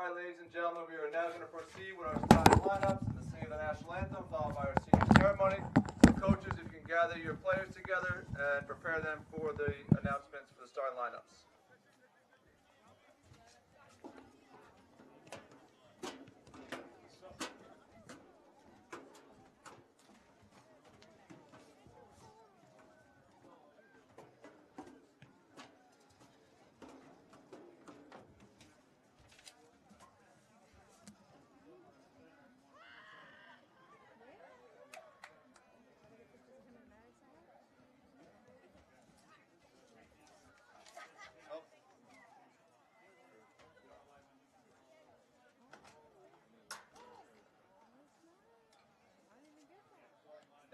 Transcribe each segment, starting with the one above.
All right, ladies and gentlemen, we are now going to proceed with our starting lineups and the singing of the national anthem, followed by our senior ceremony. So coaches, if you can gather your players together and prepare them for the announcements for the starting lineups.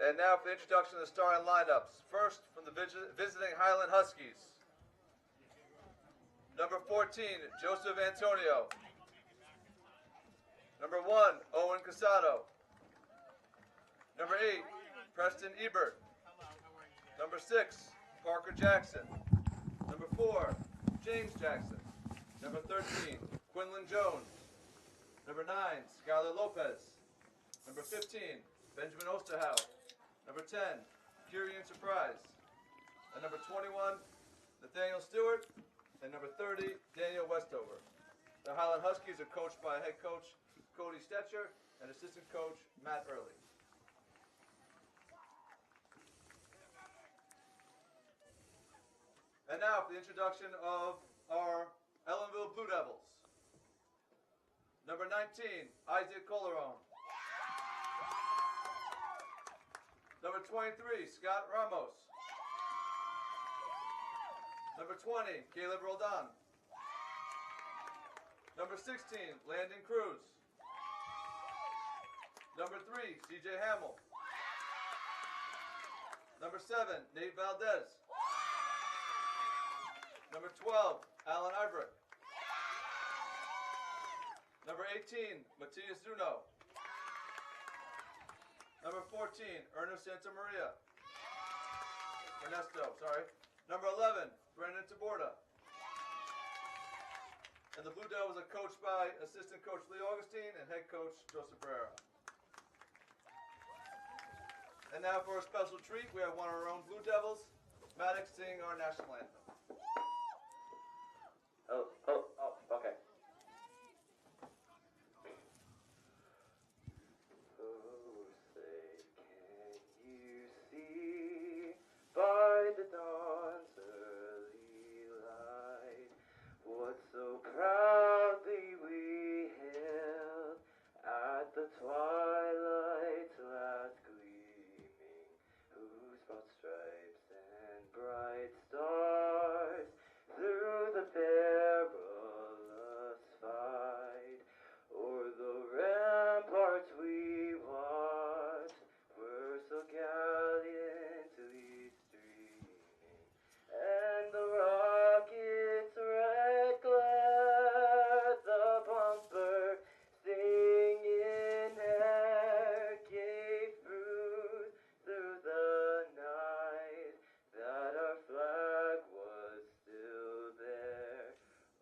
And now for the introduction of the starting lineups. First, from the visiting Highland Huskies. Number 14, Joseph Antonio. Number 1, Owen Casado. Number 8, Preston Ebert. Number 6, Parker Jackson. Number 4, James Jackson. Number 13, Quinlan Jones. Number 9, Skylar Lopez. Number 15, Benjamin Osterhout. Number 10, Kyrian Surprise. And number 21, Nathaniel Stewart. And number 30, Daniel Westover. The Highland Huskies are coached by head coach Cody Stetcher and assistant coach Matt Early. And now for the introduction of our Ellenville Blue Devils. Number 19, Isaac Coleron. Number 23, Scott Ramos. Number 20, Caleb Roldan. Number 16, Landon Cruz. Number 3, CJ Hamill. Number 7, Nate Valdez. Number 12, Alan Iverick. Number 18, Matias Zuno. Number 14, Ernesto Santamaria. Number 11, Brendan Taborda. And the Blue Devils are coached by assistant coach Lee Augustine and head coach Joseph Pereira. And now for a special treat, we have one of our own Blue Devils, Maddox, singing our national anthem. Okay. By the dawn's early light, what so proudly we hailed at the twilight's last gleaming, whose broad stripes and bright stars through the perilous fight o'er the ramparts we watched were so gallantly streaming, and the rocket's red glare, the bumper stinging air, gave proof through the night that our flag was still there.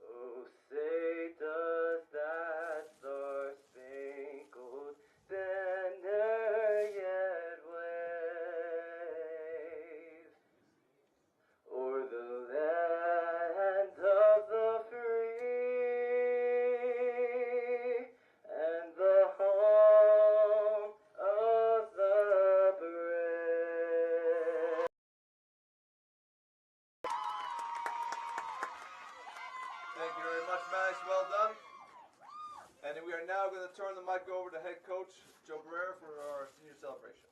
Oh, say does that star-spangled banner yet wave o'er the land of the free and the home of the brave? Thank you very much, Maddox. Well done. And we are now going to turn the mic over to head coach Joe Barrera for our senior celebration.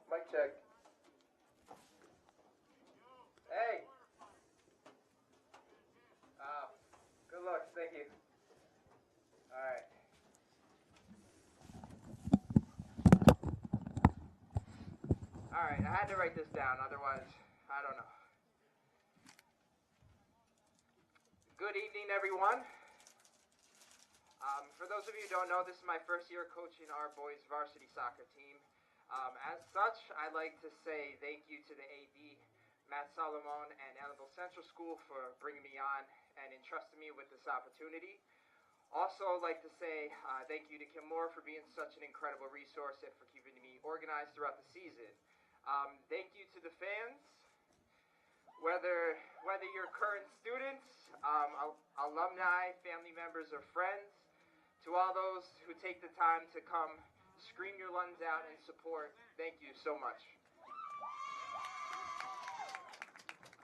Mic check. Hey. Good luck. Thank you. All right. All right. I had to write this down, otherwise, I don't know. Good evening, everyone. For those of you who don't know, this is my first year coaching our boys varsity soccer team. As such, I'd like to say thank you to the AD, Matt Solomon, and Ellenville Central School for bringing me on and entrusting me with this opportunity. Also, I'd like to say thank you to Kim Moore for being such an incredible resource and for keeping me organized throughout the season. Thank you to the fans, whether you're current students, alumni, family members, or friends, to all those who take the time to come scream your lungs out and support, thank you so much.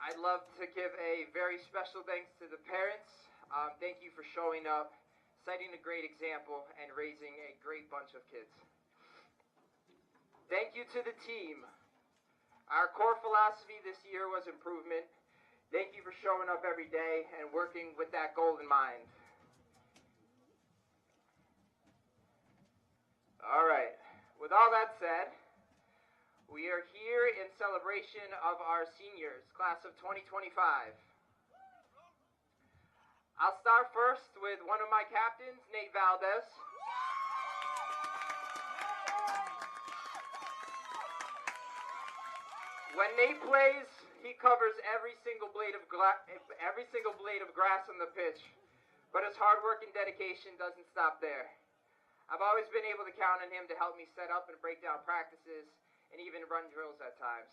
I'd love to give a very special thanks to the parents. Thank you for showing up, setting a great example, and raising a great bunch of kids. Thank you to the team. Our core philosophy this year was improvement. Thank you for showing up every day and working with that goal in mind. All right, with all that said, we are here in celebration of our seniors, class of 2025. I'll start first with one of my captains, Nate Valdez. When Nate plays, he covers every single blade of grass on the pitch, but his hard work and dedication doesn't stop there. I've always been able to count on him to help me set up and break down practices and even run drills at times.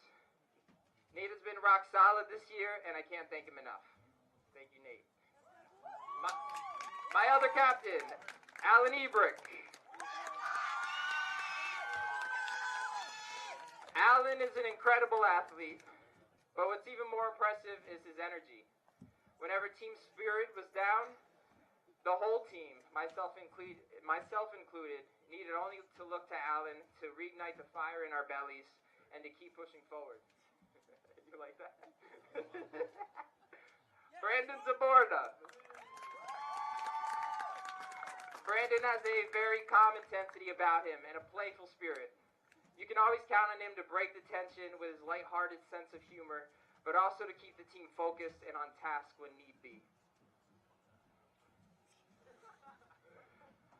Nate has been rock solid this year, and I can't thank him enough. Thank you, Nate. My other captain, Alan Ebrick. Alan is an incredible athlete, but what's even more impressive is his energy. Whenever team spirit was down, the whole team, myself included, needed only to look to Alan to reignite the fire in our bellies and to keep pushing forward. You like that? Brandon Zaborda. Brandon has a very calm intensity about him and a playful spirit. You can always count on him to break the tension with his lighthearted sense of humor, but also to keep the team focused and on task when need be.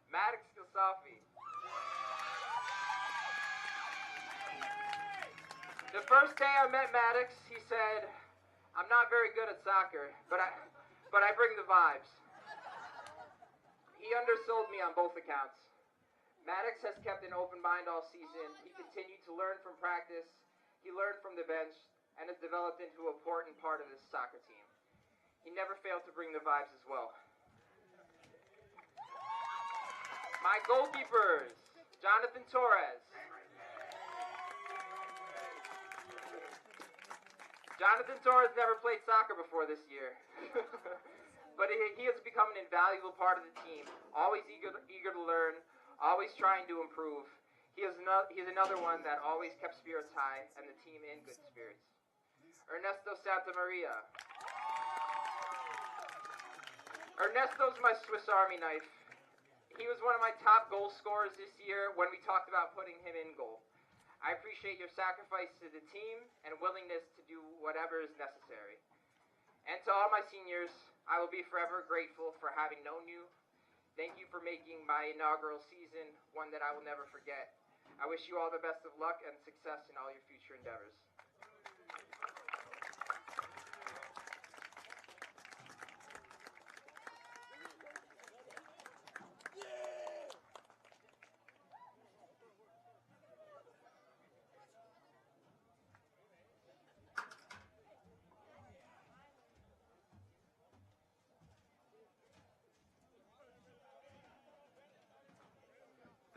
Maddox Gilsafi. The first day I met Maddox, he said, "I'm not very good at soccer, but I bring the vibes." He undersold me on both accounts. Maddox has kept an open mind all season. He continued to learn from practice. He learned from the bench and has developed into an important part of this soccer team. He never failed to bring the vibes as well. My goalkeepers, Jonathan Torres. Jonathan Torres never played soccer before this year. But he has become an invaluable part of the team, always eager to learn, always trying to improve. He's another one that always kept spirits high and the team in good spirits. Ernesto Santamaria. Ernesto's my Swiss Army knife. He was one of my top goal scorers this year when we talked about putting him in goal. I appreciate your sacrifice to the team and willingness to do whatever is necessary. And to all my seniors, I will be forever grateful for having known you. Thank you for making my inaugural season one that I will never forget. I wish you all the best of luck and success in all your future endeavors.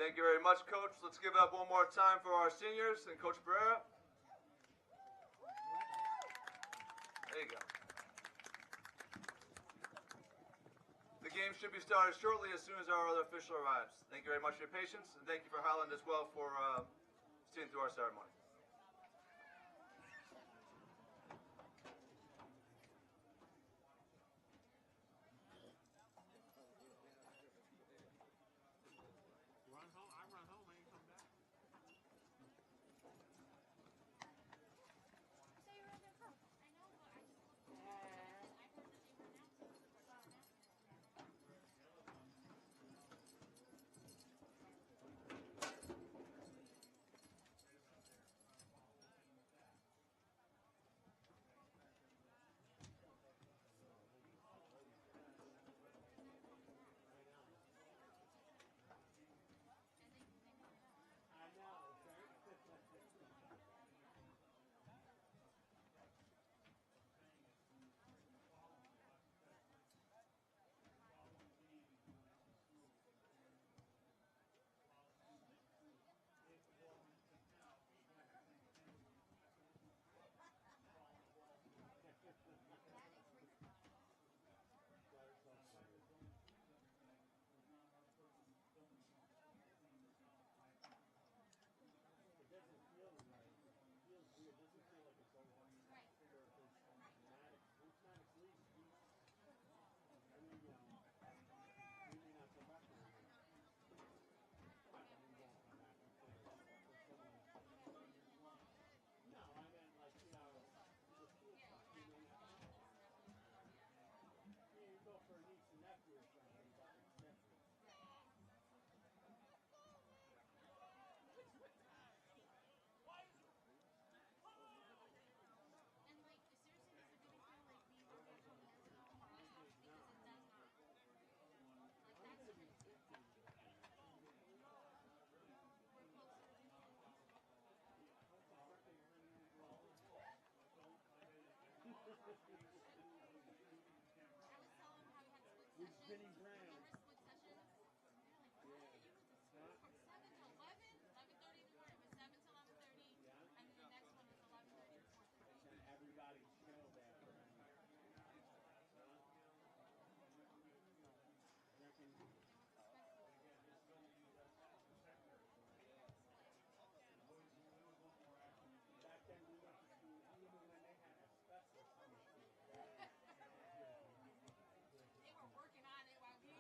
Thank you very much, Coach. Let's give it up one more time for our seniors and Coach Pereira. There you go. The game should be started shortly as soon as our other official arrives. Thank you very much for your patience, and thank you for Highland as well for seeing through our ceremony. Spinning Brown. Yeah. Huh? From 7 to 11, 11:30 in the morning. It was 7 to 11:30, yeah. And then the next one was 11:30 to 4:30. And everybody's chilled after. Huh? Reckon. Back then we went to school even when they had asbestos on the school. They were working on it while we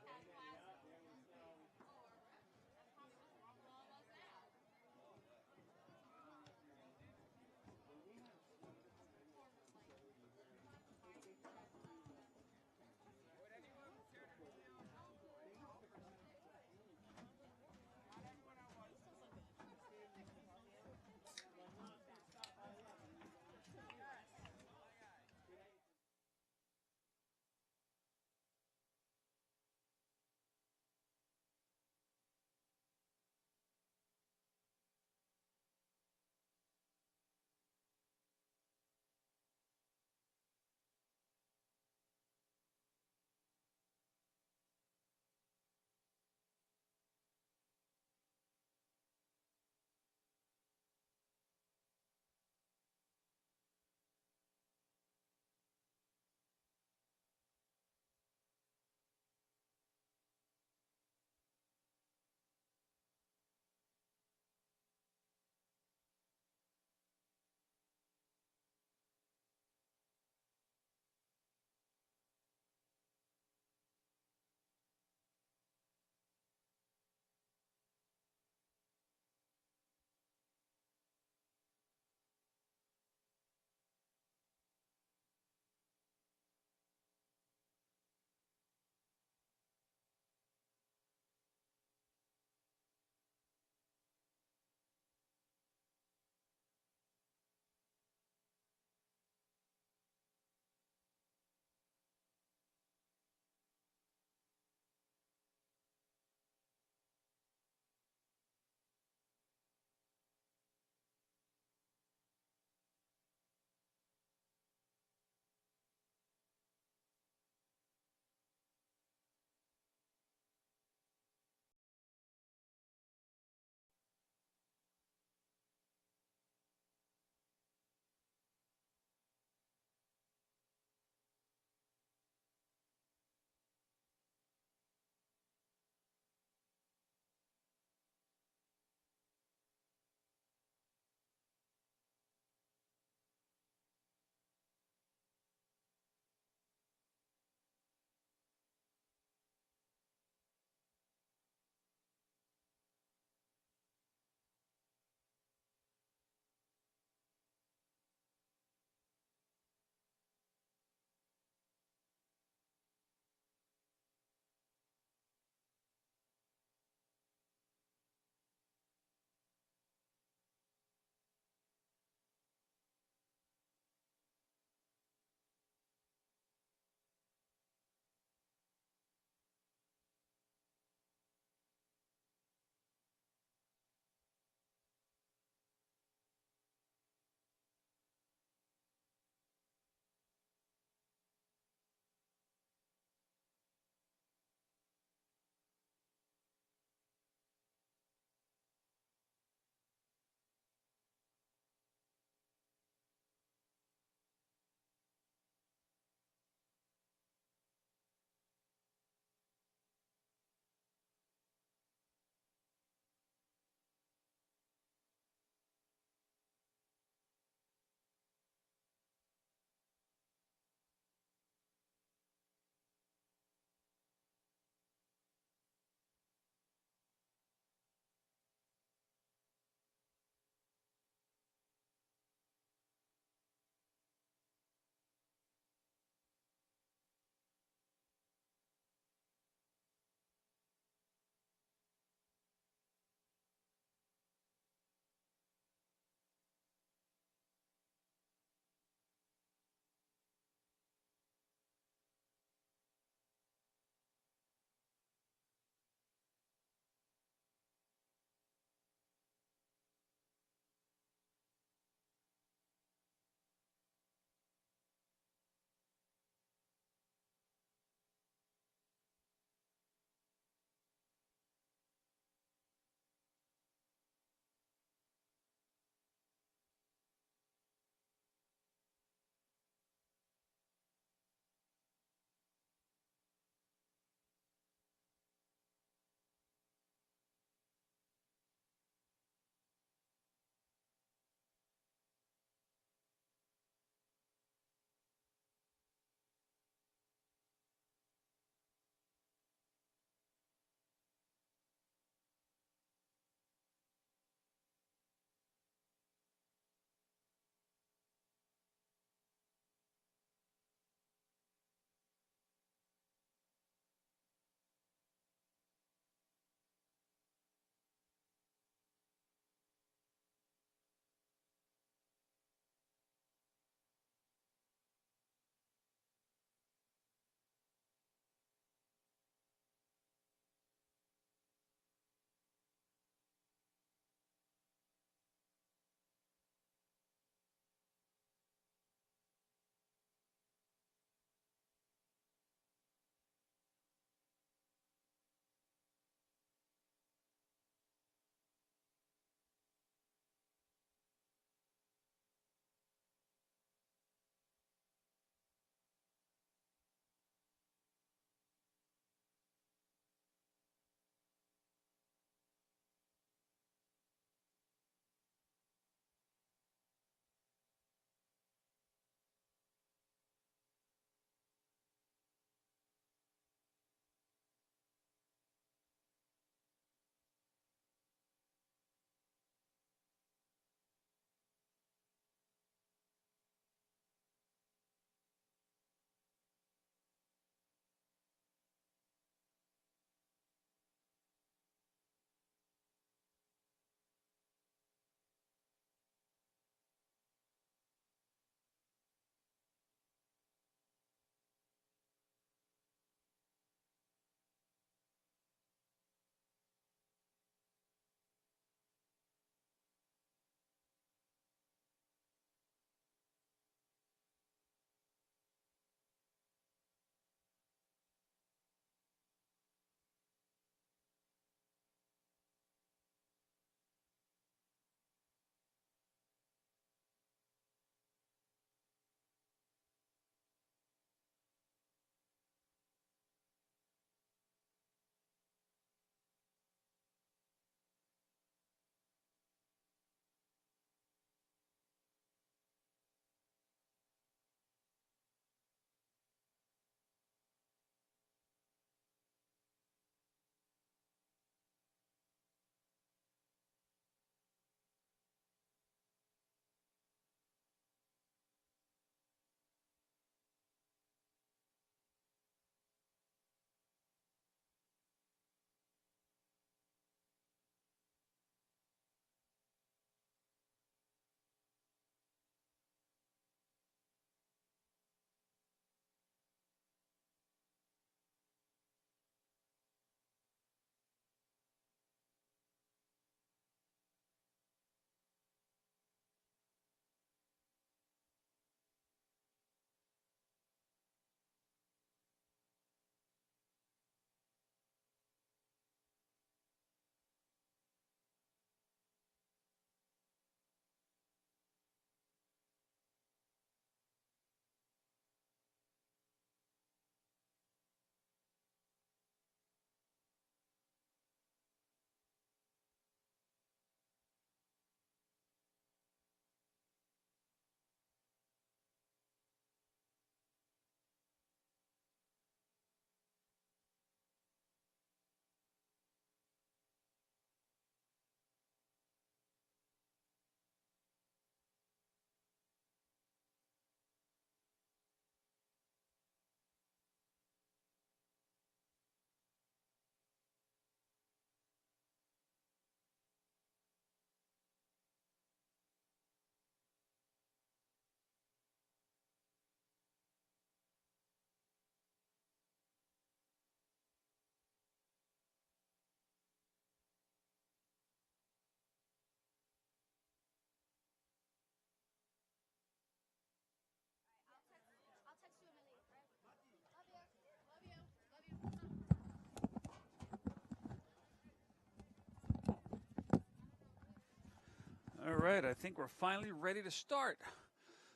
right, I think we're finally ready to start.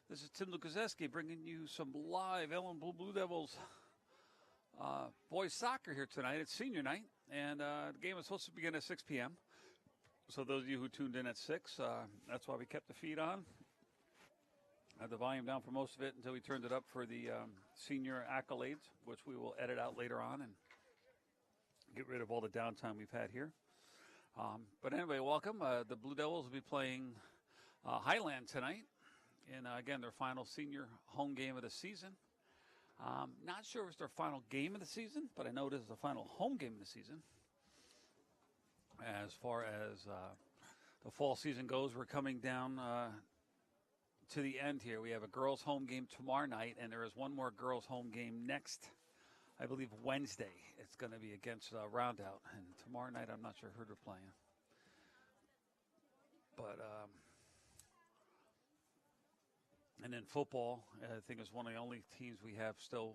This is Tim Lukaseski bringing you some live Ellenville Blue Devils boys soccer here tonight. It's senior night, and the game is supposed to begin at 6 p.m. So those of you who tuned in at 6, that's why we kept the feed on. I had the volume down for most of it until we turned it up for the senior accolades, which we will edit out later on and get rid of all the downtime we've had here. But anyway, welcome. The Blue Devils will be playing Highland tonight in, again, their final senior home game of the season. Not sure if it's their final game of the season, but I know it is the final home game of the season. As far as the fall season goes, we're coming down to the end here. We have a girls' home game tomorrow night, and there is one more girls' home game next, I believe, Wednesday. It's going to be against Roundout, and tomorrow night I'm not sure who they're playing. But and then football, I think, is one of the only teams we have still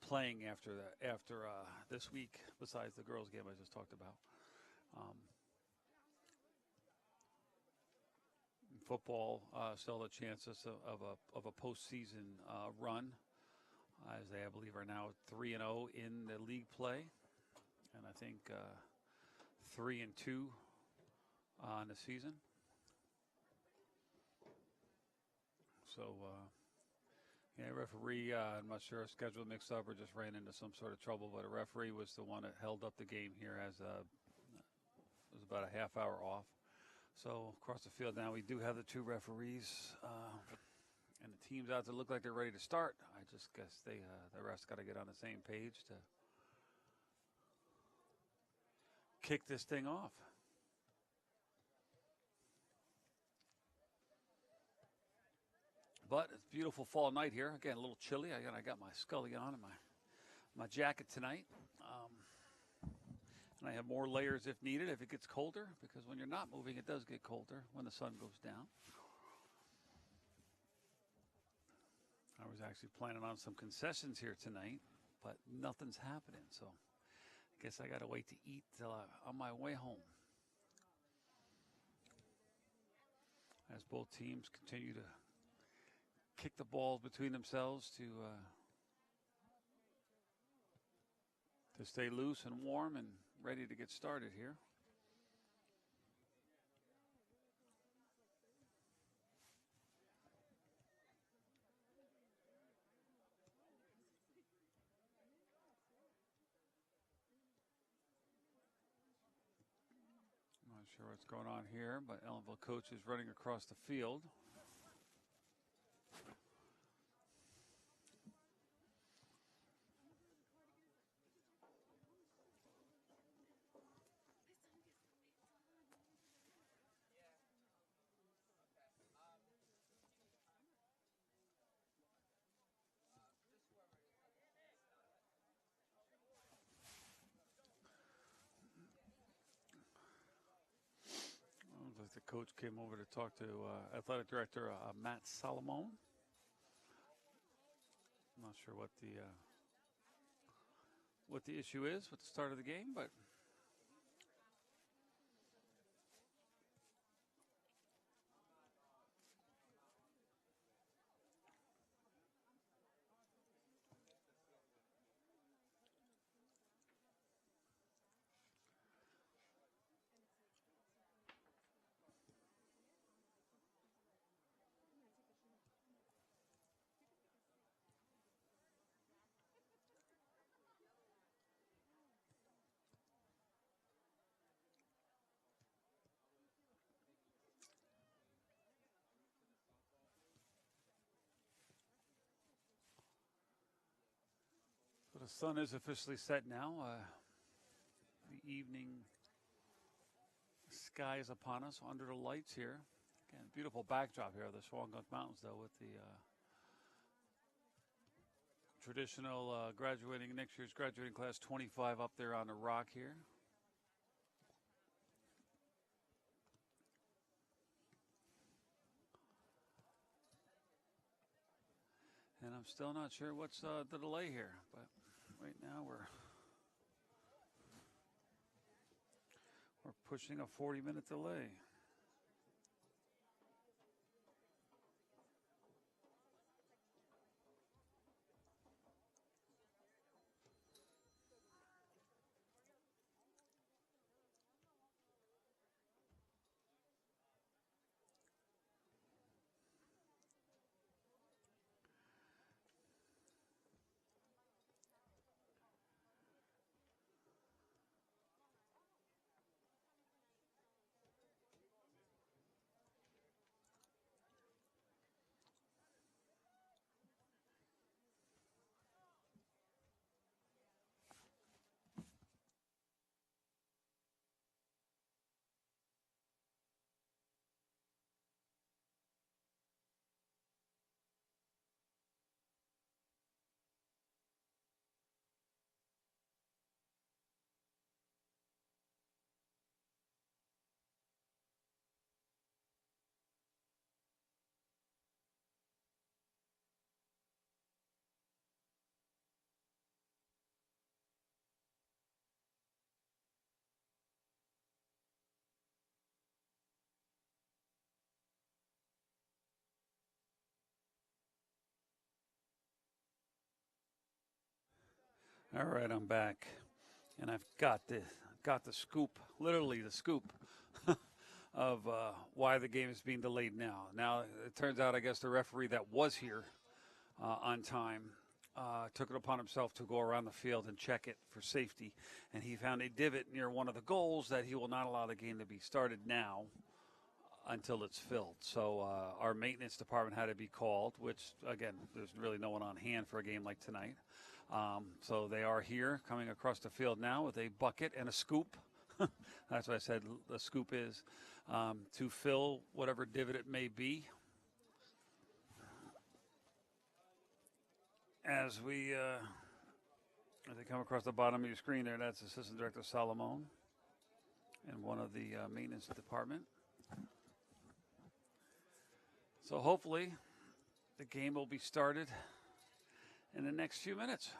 playing after this week, besides the girls' game I just talked about. Football still have chances of a postseason run, as they, I believe, are now 3-0 in the league play, and I think 3-2 on the season. So, referee, I'm not sure if schedule mixed up or just ran into some sort of trouble, but a referee was the one that held up the game here as it was about a half hour off. So across the field now we do have the two referees and the teams out that look like they're ready to start. I just guess the refs got to get on the same page to kick this thing off. But it's a beautiful fall night here. Again, a little chilly. I got my Scully on and my jacket tonight. And I have more layers if needed if it gets colder, because when you're not moving, it does get colder when the sun goes down. I was actually planning on some concessions here tonight, but nothing's happening. So I guess I got to wait to eat till on my way home. As both teams continue to kick the balls between themselves to stay loose and warm and ready to get started here. I'm not sure what's going on here, but Ellenville coach is running across the field. The coach came over to talk to athletic director Matt Solomon. I'm not sure what the issue is with the start of the game, but the sun is officially set now. The evening sky is upon us under the lights here. Again, beautiful backdrop here of the Shawangunk Mountains, though, with the traditional next year's graduating class 25 up there on the rock here. And I'm still not sure what's the delay here, but right now we're pushing a 40-minute delay. All right, I'm back, and I've got the scoop, literally the scoop, of why the game is being delayed now. Now it turns out, I guess, the referee that was here on time took it upon himself to go around the field and check it for safety, and he found a divot near one of the goals that he will not allow the game to be started now until it's filled. So our maintenance department had to be called, which, again, there's really no one on hand for a game like tonight. So they are here, coming across the field now with a bucket and a scoop. That's what I said the scoop is, to fill whatever divot it may be. As they come across the bottom of your screen there, that's Assistant Director Salomon and one of the maintenance department. So hopefully the game will be started in the next few minutes.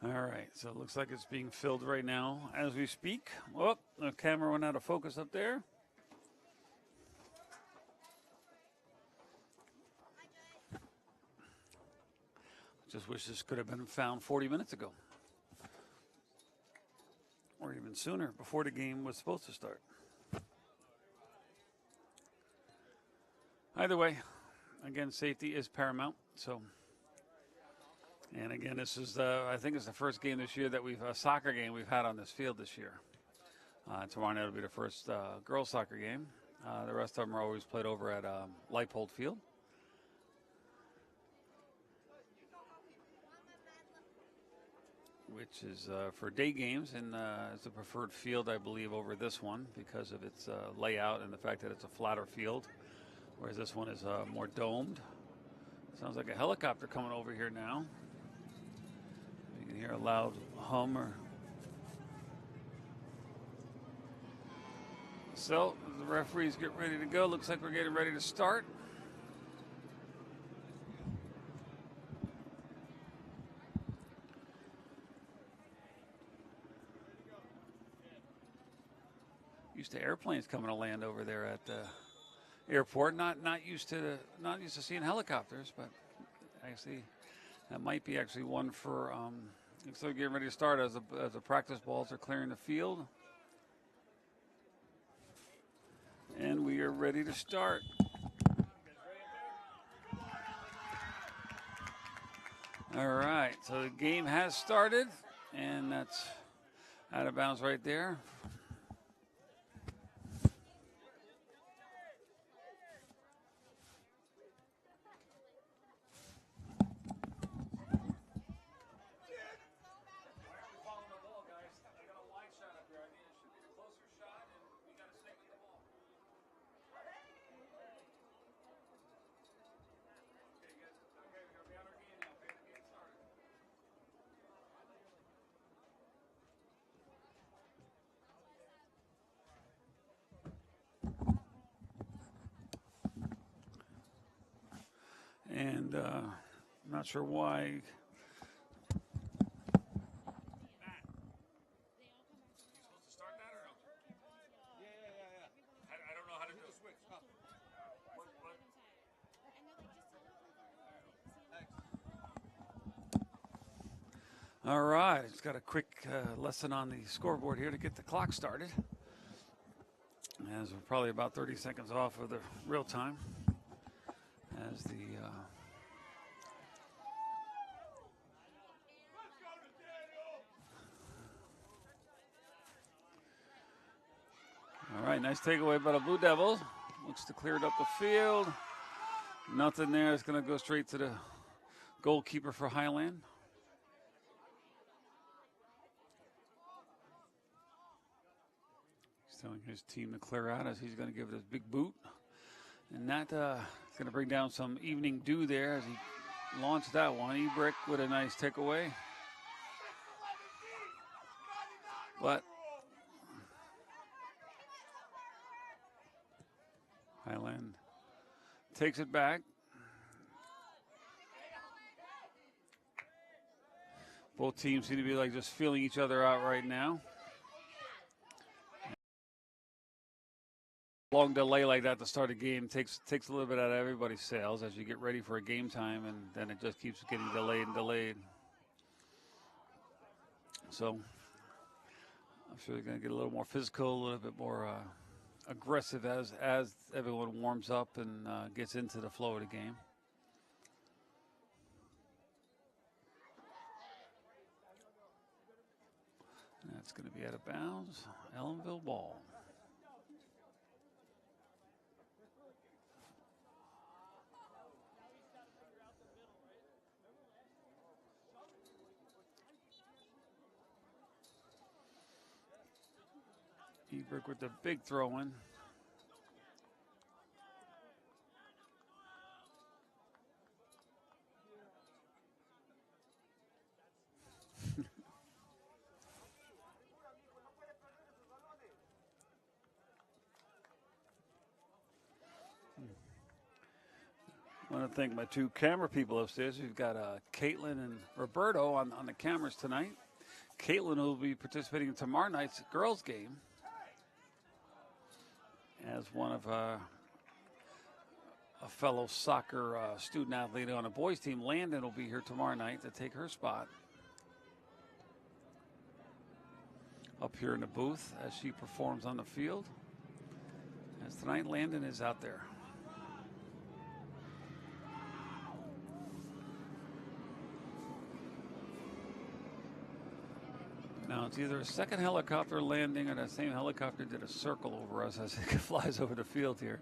All right, so it looks like it's being filled right now as we speak. Oh, the camera went out of focus up there. Just wish this could have been found 40 minutes ago. Or even sooner, before the game was supposed to start. Either way, again, safety is paramount, so... And again, this is I think it's the first game this year that a soccer game we've had on this field this year. Tomorrow night will be the first girls soccer game. The rest of them are always played over at Leipold Field. Which is for day games, and it's the preferred field, I believe, over this one because of its layout and the fact that it's a flatter field, whereas this one is more domed. Sounds like a helicopter coming over here now. You can hear a loud hum. So the referees get ready to go. Looks like we're getting ready to start. Used to airplanes coming to land over there at the airport. Not used to seeing helicopters, but actually that might be actually one for. Looks like we're getting ready to start as the practice balls are clearing the field, and we are ready to start. All right, so the game has started, and that's out of bounds right there. And I'm not sure why. All right, it's got a quick lesson on the scoreboard here to get the clock started. As we're probably about 30 seconds off of the real time. As the all right, nice takeaway by the Blue Devils. Looks to clear it up the field. Nothing there. It's going to go straight to the goalkeeper for Highland. He's telling his team to clear out as he's going to give it his big boot. And that is going to bring down some evening dew there as he launched that one. Ebrick with a nice takeaway. But Highland takes it back. Both teams seem to be like just feeling each other out right now. Long delay like that to start a game takes a little bit out of everybody's sails as you get ready for a game time, and then it just keeps getting delayed and delayed. So I'm sure they're going to get a little more physical, a little bit more aggressive as everyone warms up and gets into the flow of the game. That's going to be out of bounds. Ellenville ball. Ebrick with the big throw in. I want to thank my two camera people upstairs. We've got Caitlin and Roberto on the cameras tonight. Caitlin will be participating in tomorrow night's girls' game as one of a fellow soccer student athlete on a boys team. Landon will be here tomorrow night to take her spot up here in the booth as she performs on the field. As tonight, Landon is out there. Now, it's either a second helicopter landing or that same helicopter did a circle over us as it flies over the field here.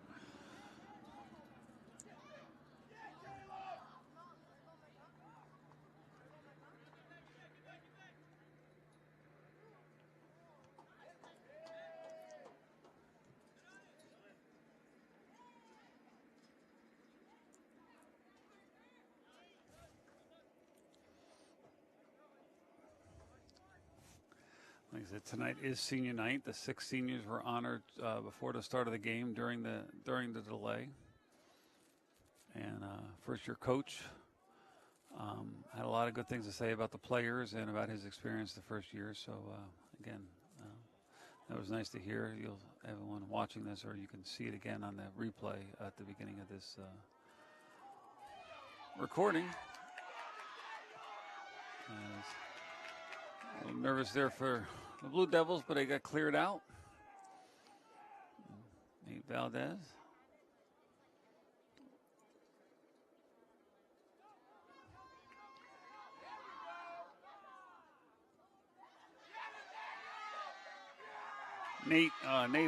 Like I said, tonight is senior night. The 6 seniors were honored before the start of the game during the delay. And first-year coach had a lot of good things to say about the players and about his experience the first year. So again, that was nice to hear. Everyone watching this, or you can see it again on the replay at the beginning of this recording. A little nervous there for the Blue Devils, but they got cleared out. Nate Valdez. Nate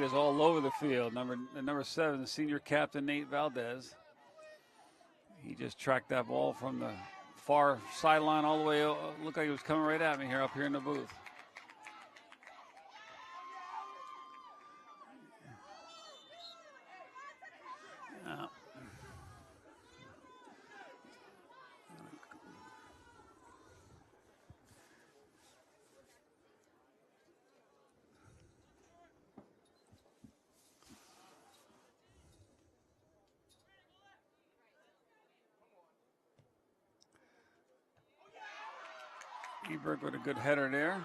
is all over the field. Number 7, the senior captain, Nate Valdez. He just tracked that ball from the far sideline all the way. Looked like he was coming right at me here up here in the booth. Ebrick with a good header there.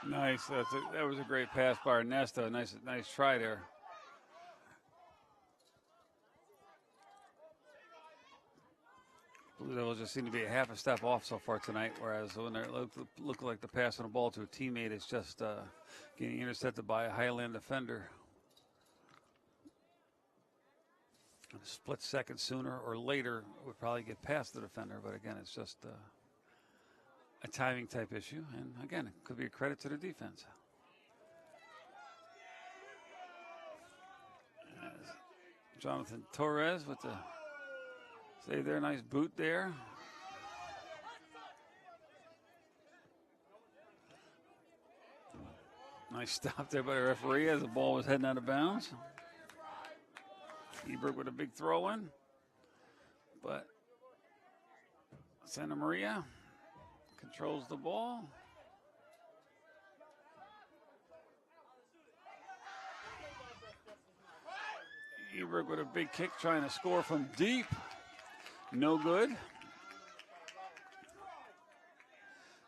Nice. That was a great pass by Ernesto. Nice try there. Blue Devils just seem to be a half a step off so far tonight, whereas when they look like the pass on the ball to a teammate is just getting intercepted by a Highland defender. A split second sooner or later would probably get past the defender, but again, it's just a timing type issue, and again, it could be a credit to the defense. As Jonathan Torres with the save there, nice boot there. Nice stop there by the referee as the ball was heading out of bounds. Ebert with a big throw in, but Santa Maria controls the ball. Ebert with a big kick trying to score from deep. No good.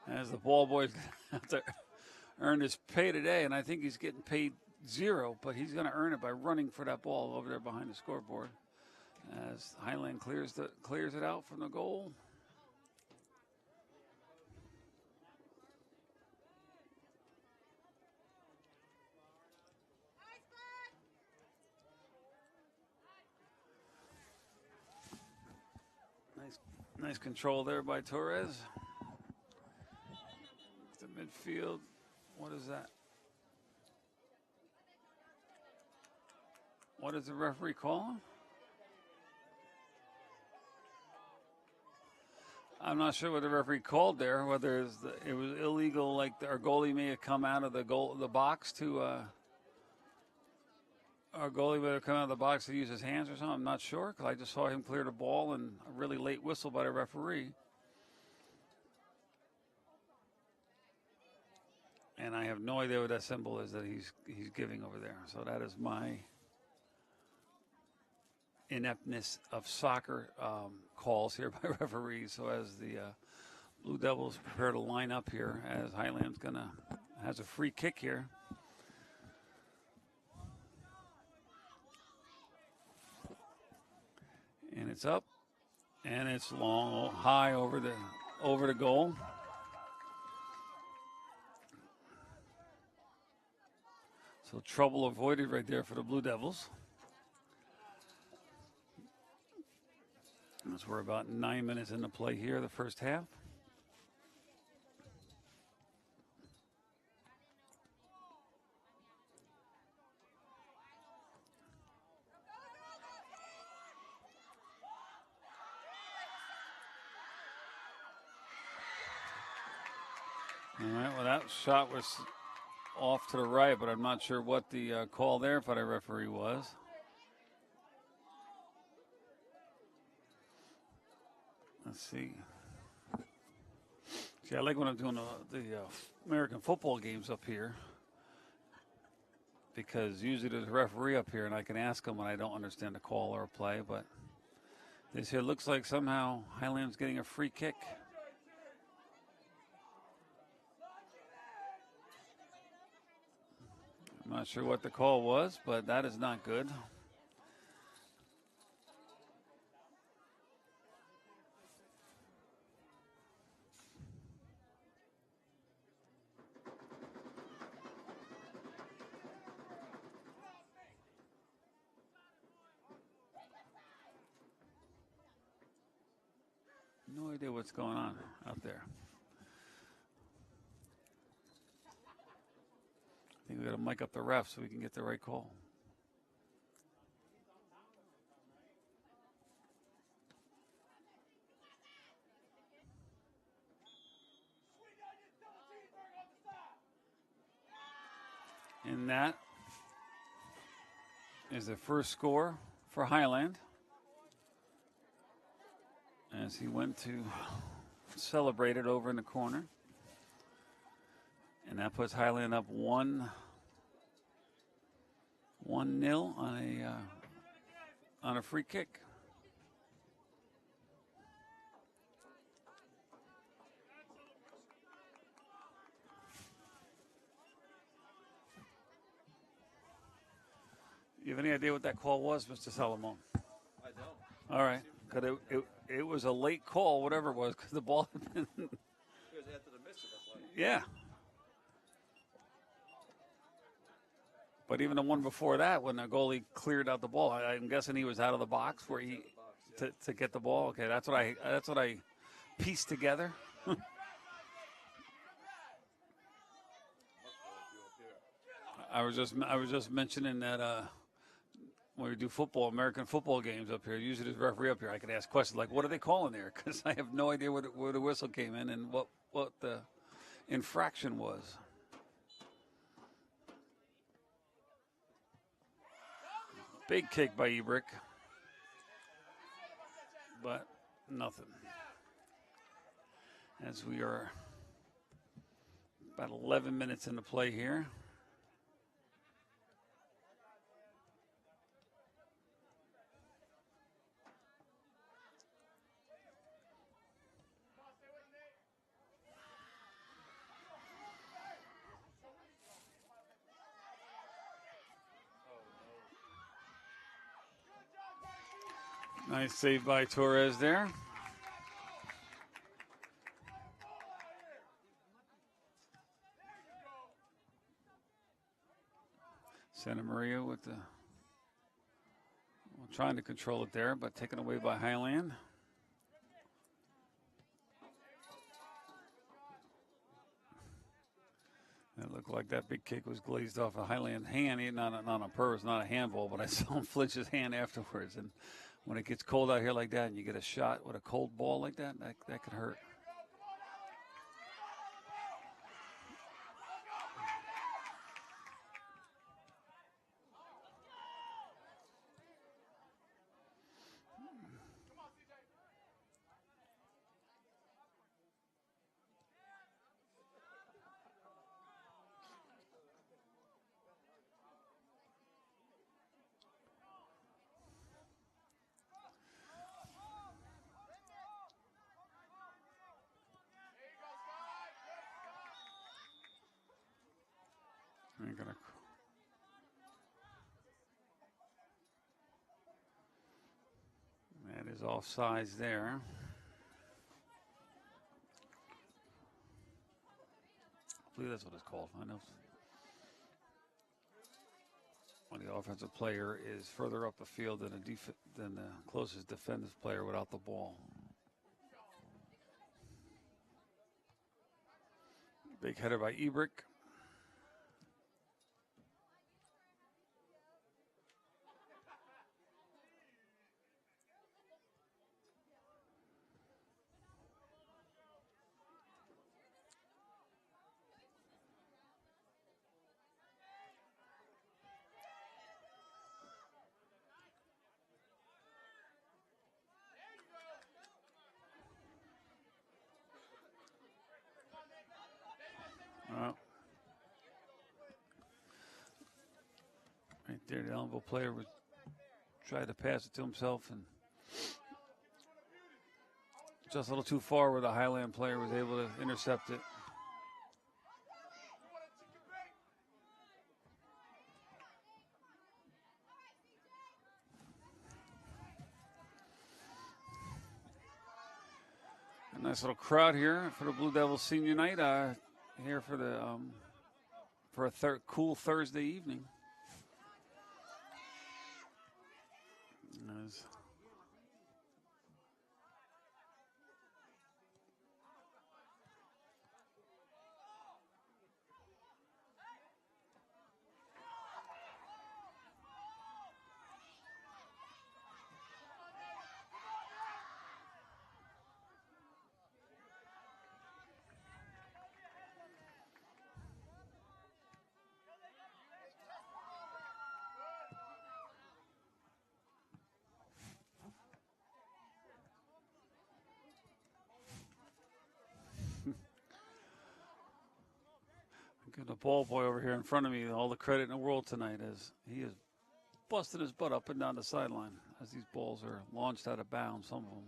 As the ball boy's have to earn his pay today, and I think he's getting paid zero, but he's going to earn it by running for that ball over there behind the scoreboard. As Highland clears it out from the goal. Nice control there by Torres. To midfield. What is that? What does the referee call him? I'm not sure what the referee called there. Whether it was illegal, like our goalie may have come out of the box to. Our goalie may have come out of the box to use his hands or something. I'm not sure because I just saw him clear the ball and a really late whistle by the referee. And I have no idea what that symbol is that he's giving over there. So that is my ineptness of soccer calls here by referees. So as the Blue Devils prepare to line up here, as Highland's has a free kick here. And it's up, and it's long, high over the goal. So trouble avoided right there for the Blue Devils. As we're about 9 minutes into play here, the first half. All right, well, that shot was off to the right, but I'm not sure what the call there by the referee was. Let's see. See, I like when I'm doing the American football games up here because usually there's a referee up here and I can ask him when I don't understand the call or a play, but this here looks like somehow Highland's getting a free kick. I'm not sure what the call was, but that is not good. No idea what's going on out there. I think we got to mic up the ref so we can get the right call. And that is the first score for Highland. As he went to celebrate it over in the corner. And that puts Highland up 1-0 on a free kick. you have any idea what that call was, Mr. Salomon? I don't. All right, because it was a late call, whatever it was, because the ball had been. It was after the miss. It looked like. Yeah. But even the one before that, when the goalie cleared out the ball, I'm guessing he was out of the box where he to get the ball. Okay, that's what I pieced together. I was just mentioning that when we do football, American football games up here, usually there's a referee up here. I could ask questions like, "What are they calling there?" Because I have no idea where the whistle came in and what the infraction was. Big kick by Ebrick, but nothing. As we are about 11 minutes into play here. Nice save by Torres there. Santa Maria with the trying to control it there, but taken away by Highland. It looked like that big kick was glazed off a Highland hand. Not on purpose, not a handball, but I saw him flinch his hand afterwards. And when it gets cold out here like that and you get a shot with a cold ball like that, that could hurt. That is offsides there. I believe that's what it's called. I know. When the offensive player is further up the field than the closest defensive player without the ball. Big header by Ebrick. Right there, the Ellenville player was tried to pass it to himself and just a little too far where the Highland player was able to intercept it. A nice little crowd here for the Blue Devils senior night. Here for the for a cool Thursday evening. Give the ball boy over here in front of me all the credit in the world tonight, as he is busting his butt up and down the sideline as these balls are launched out of bounds, some of them.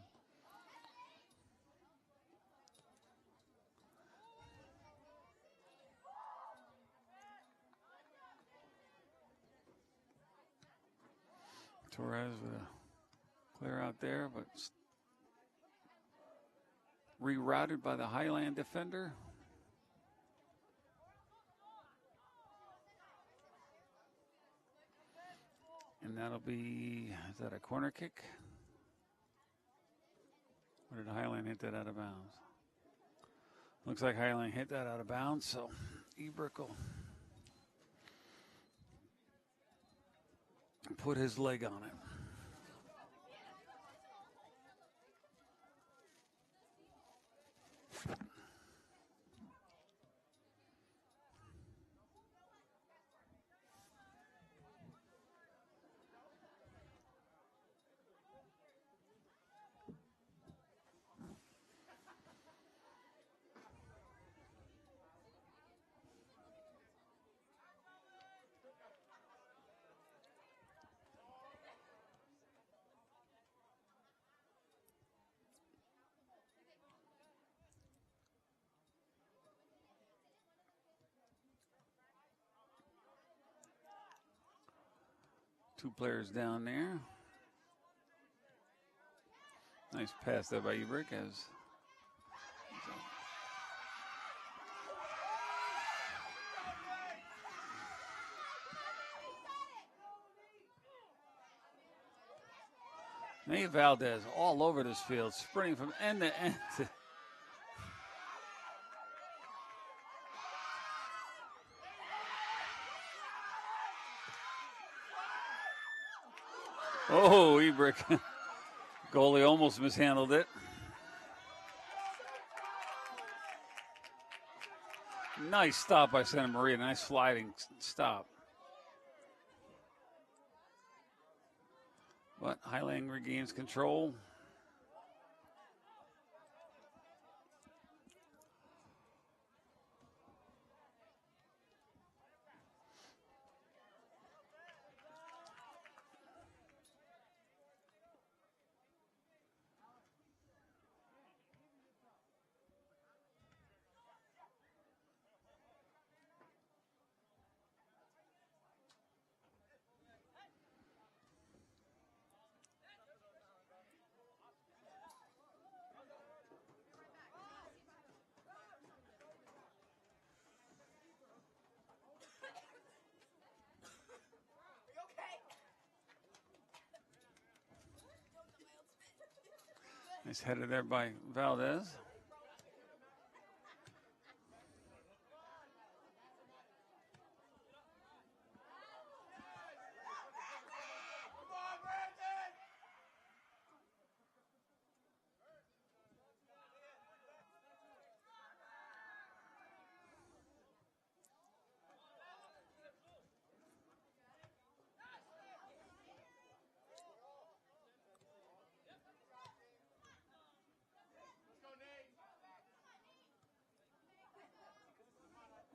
Torres with a clear out there, but rerouted by the Highland defender. And that'll be, is that a corner kick? Or did Highland hit that out of bounds? Looks like Highland hit that out of bounds, so Ebrick will put his leg on it. Two players down there. Nice pass there by Ebrick as Nate Valdez all over this field, sprinting from end to end. Oh, Ebrick. Goalie almost mishandled it. Nice stop by Santa Maria. Nice sliding stop. But Highland regains control. Nice header there by Valdez.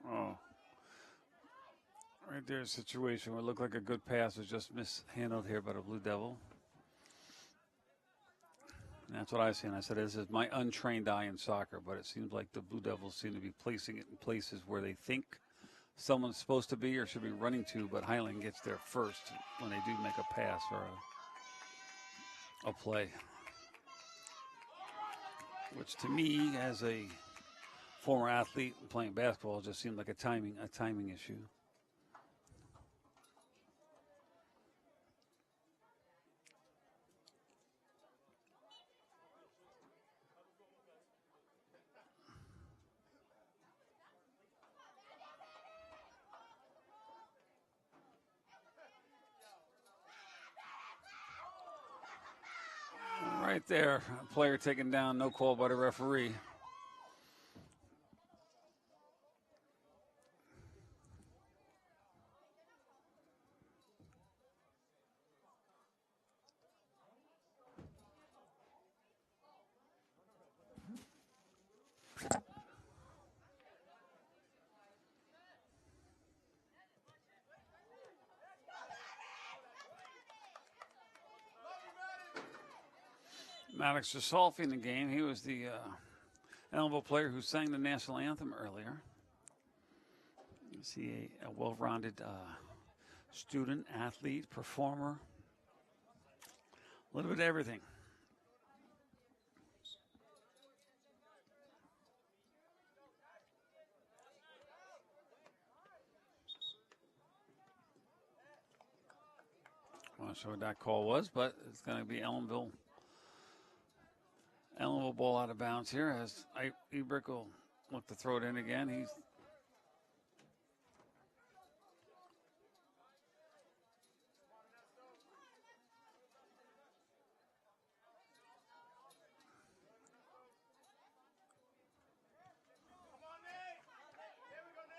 Oh. Right there's a situation where it looked like a good pass was just mishandled here by the Blue Devil. And that's what I see. And I said, this is my untrained eye in soccer, but it seems like the Blue Devils seem to be placing it in places where they think someone's supposed to be or should be running to, but Highland gets there first when they do make a pass or a play. Which to me, as a former athlete playing basketball, just seemed like a timing issue. Right there, a player taken down, no call by the referee. Maddox Gisolfi in the game. He was the Ellenville player who sang the national anthem earlier. Is he a well-rounded student, athlete, performer? A little bit of everything. I'm not sure what that call was, but it's going to be Ellenville. Ellenville ball out of bounds here as Ebrick will look to throw it in again. He's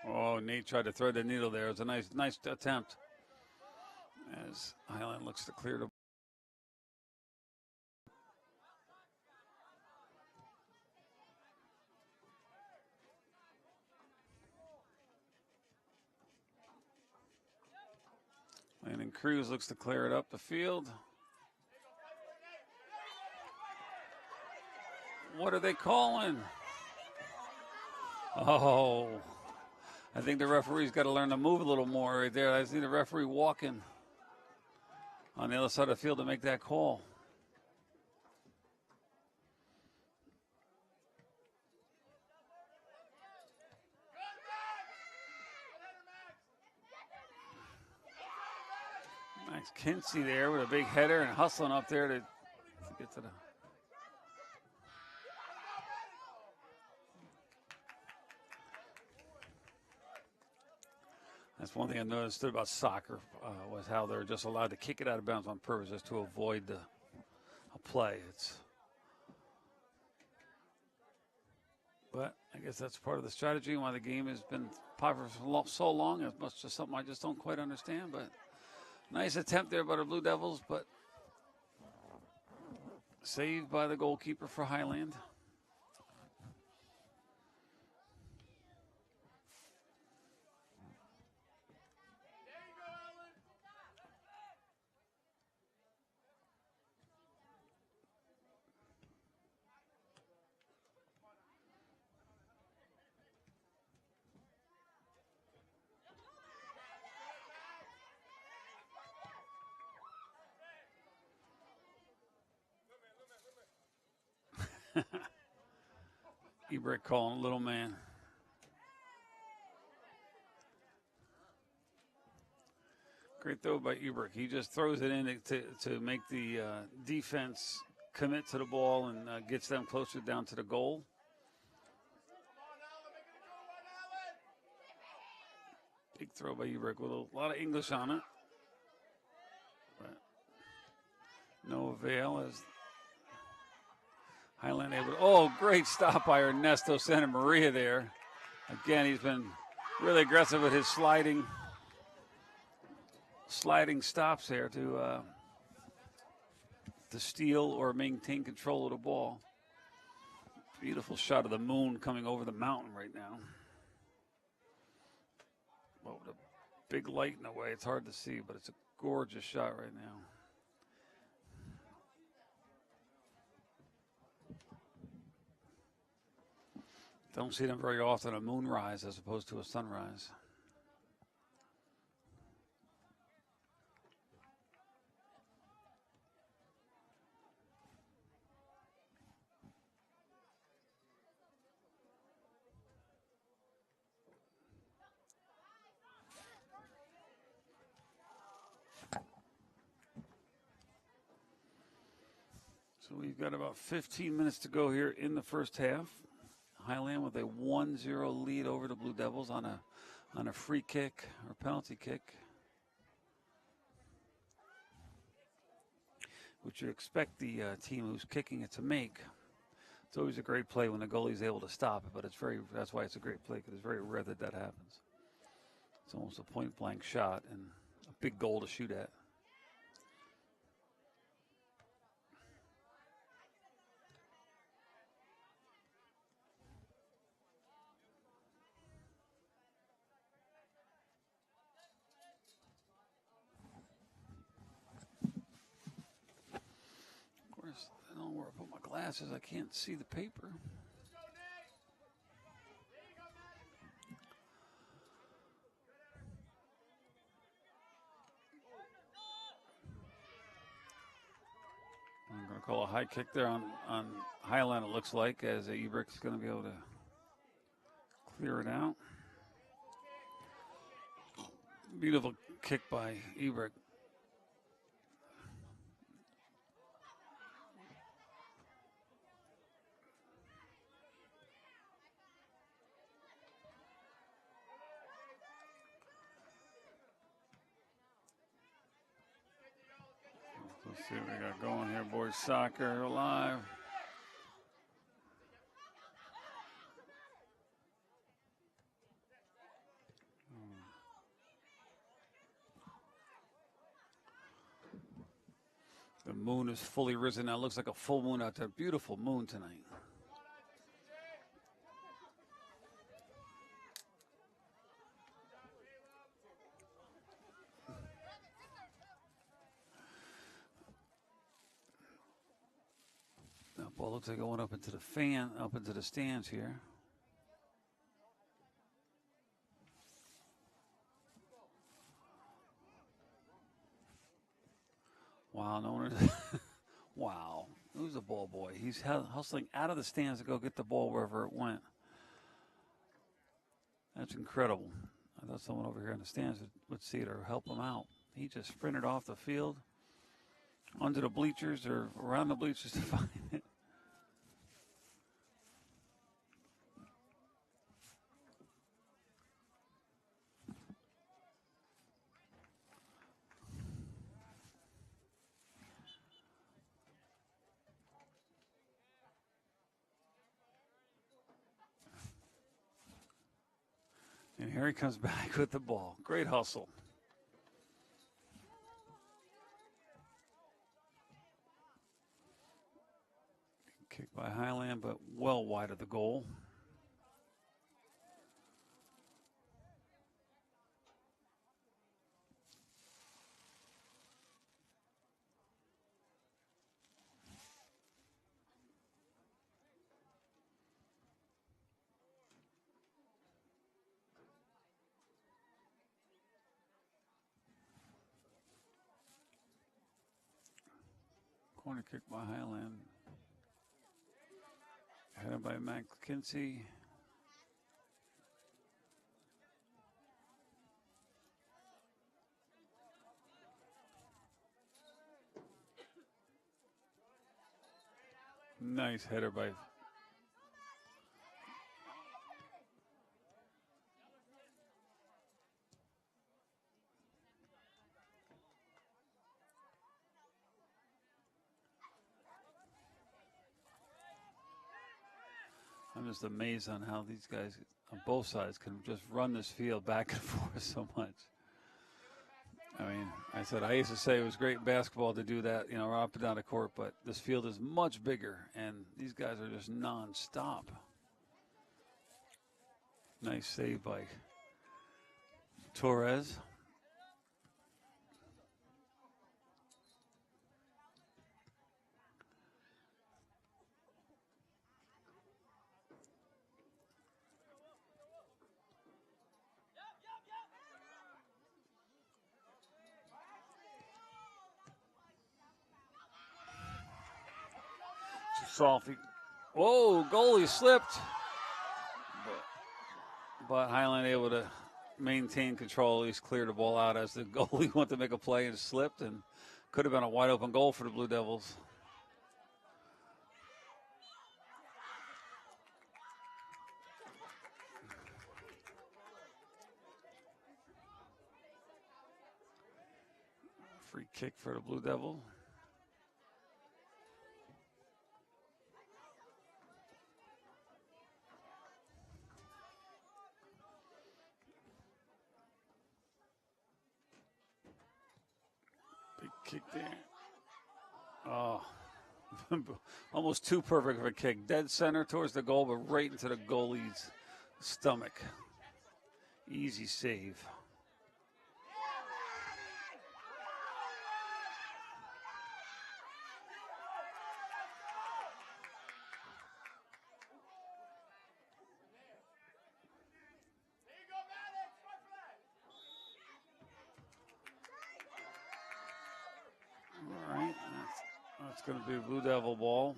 Oh, Nate tried to thread the needle there. It was a nice attempt. As Highland looks to clear the Landon Cruz looks to clear it up the field. What are they calling? Oh, I think the referee's got to learn to move a little more right there. I see the referee walking on the other side of the field to make that call. Max Kinsey there with a big header and hustling up there to get to the. That's one thing I noticed about soccer was how they're just allowed to kick it out of bounds on purpose just to avoid a play. But I guess that's part of the strategy and why the game has been popular for so long. It's just something I just don't quite understand. But nice attempt there by the Blue Devils, but saved by the goalkeeper for Highland. Ebrick calling little man. Great throw by Ebrick. He just throws it in to make the defense commit to the ball and gets them closer down to the goal. Big throw by Ebrick with a lot of English on it. But no avail as Highland able to, oh, great stop by Ernesto Santa Maria there. Again, he's been really aggressive with his sliding stops there to steal or maintain control of the ball. Beautiful shot of the moon coming over the mountain right now. Well, with a big light in the way, it's hard to see, but it's a gorgeous shot right now. Don't see them very often, a moonrise as opposed to a sunrise. So we've got about 15 minutes to go here in the first half. Highland with a 1-0 lead over the Blue Devils on a free kick or penalty kick, which you expect the team who's kicking it to make. It's always a great play when the goalie's able to stop it, but that's why it's a great play, because it's very rare that happens. It's almost a point-blank shot and a big goal to shoot at. I don't know where I put my glasses. I can't see the paper. Call a high kick there on Highland, it looks like, as Ebrick's going to be able to clear it out. Beautiful kick by Ebrick. Let's see what we got going here, boys soccer live. The moon is fully risen now. It looks like a full moon out there. Beautiful moon tonight. Now ball looks like going up into the stands here. Wow, no one is. Wow. Who's the ball boy? He's hustling out of the stands to go get the ball wherever it went. That's incredible. I thought someone over here in the stands would see it or help him out. He just sprinted off the field, under the bleachers or around the bleachers to find it. And here he comes back with the ball. Great hustle. Kick by Highland, but well wide of the goal. Corner kick by Highland. Headed by McKinsey. Nice header by I'm just amazed on how these guys on both sides can just run this field back and forth so much. I mean, I used to say it was great basketball to do that, you know, up and down the court, but this field is much bigger, and these guys are just nonstop. Nice save by Torres. Softy. Whoa, goalie slipped. But Highland able to maintain control, at least clear the ball out as the goalie went to make a play and slipped, and could have been a wide open goal for the Blue Devils. Free kick for the Blue Devil. Big kick there. Oh, almost too perfect of a kick. Dead center towards the goal, but right into the goalie's stomach. Easy save. going to be a Blue Devil ball.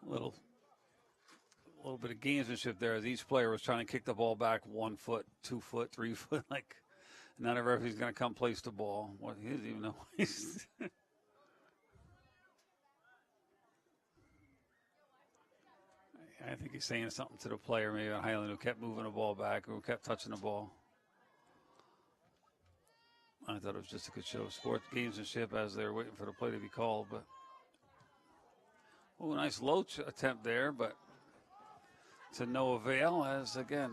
A little bit of gamesmanship there as each player was trying to kick the ball back 1 foot, 2 foot, 3 foot. Like, none of referee's going to come place the ball. What, he doesn't even know. I think he's saying something to the player maybe on Highland who kept moving the ball back, who kept touching the ball. I thought it was just a good show of sports gamesmanship as they were waiting for the play to be called. But nice low attempt there, but to no avail as, again,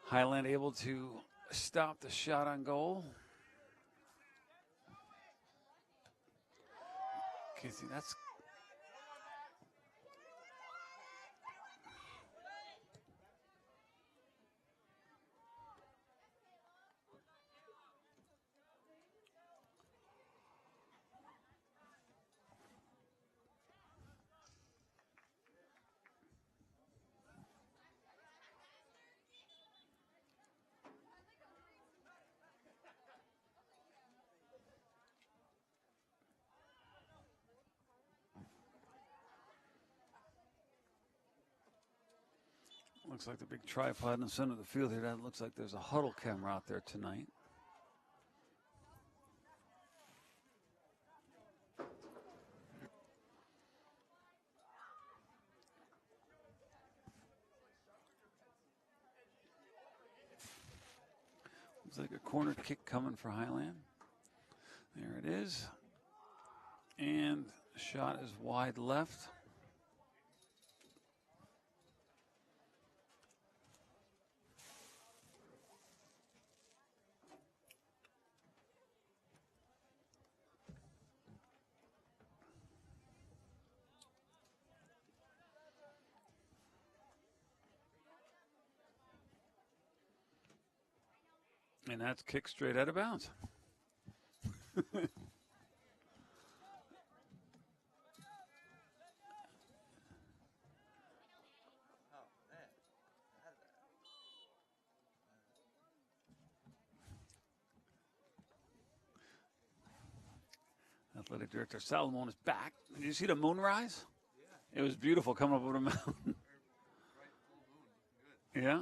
Highland able to stop the shot on goal. Okay, see, that's looks like the big tripod in the center of the field here. That looks like there's a huddle camera out there tonight. Looks like a corner kick coming for Highland. There it is. And shot is wide left. And that's kicked straight out of bounds. Athletic Director Salomon is back. Did you see the moon rise? Yeah. It was beautiful coming up over the mountain. Yeah.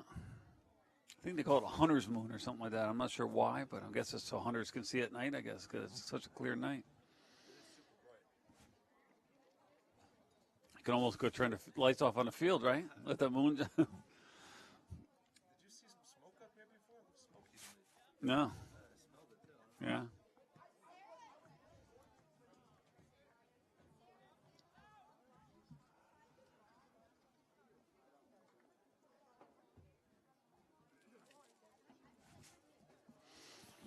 I think they call it a hunter's moon or something like that. I'm not sure why, but I guess it's so hunters can see at night, I guess, because it's such a clear night. You can almost go turn the lights off on the field, right? Let the moon. Did you see some smoke up here before? It was smoky. No. I smelled it too. Yeah.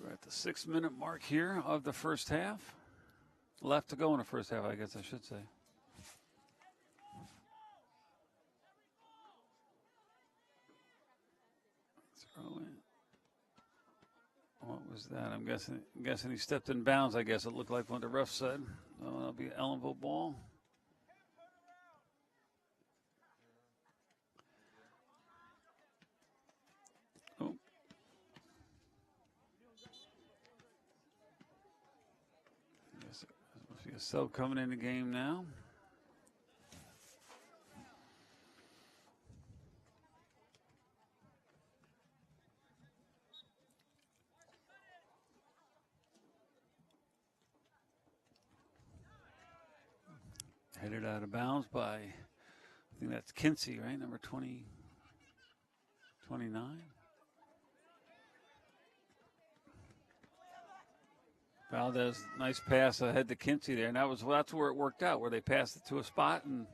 We're at the 6-minute mark here of the first half. Left to go in the first half, I guess I should say. Throw in. What was that? I'm guessing he stepped in bounds, I guess it looked like what the ref said. So that'll be an Ellenville ball. Oh. Guess there must be a sub coming in the game now. Headed out of bounds by, I think that's Kinsey, right? Number 29. Valdez, nice pass ahead to Kinsey there. And that's where it worked out, where they passed it to a spot and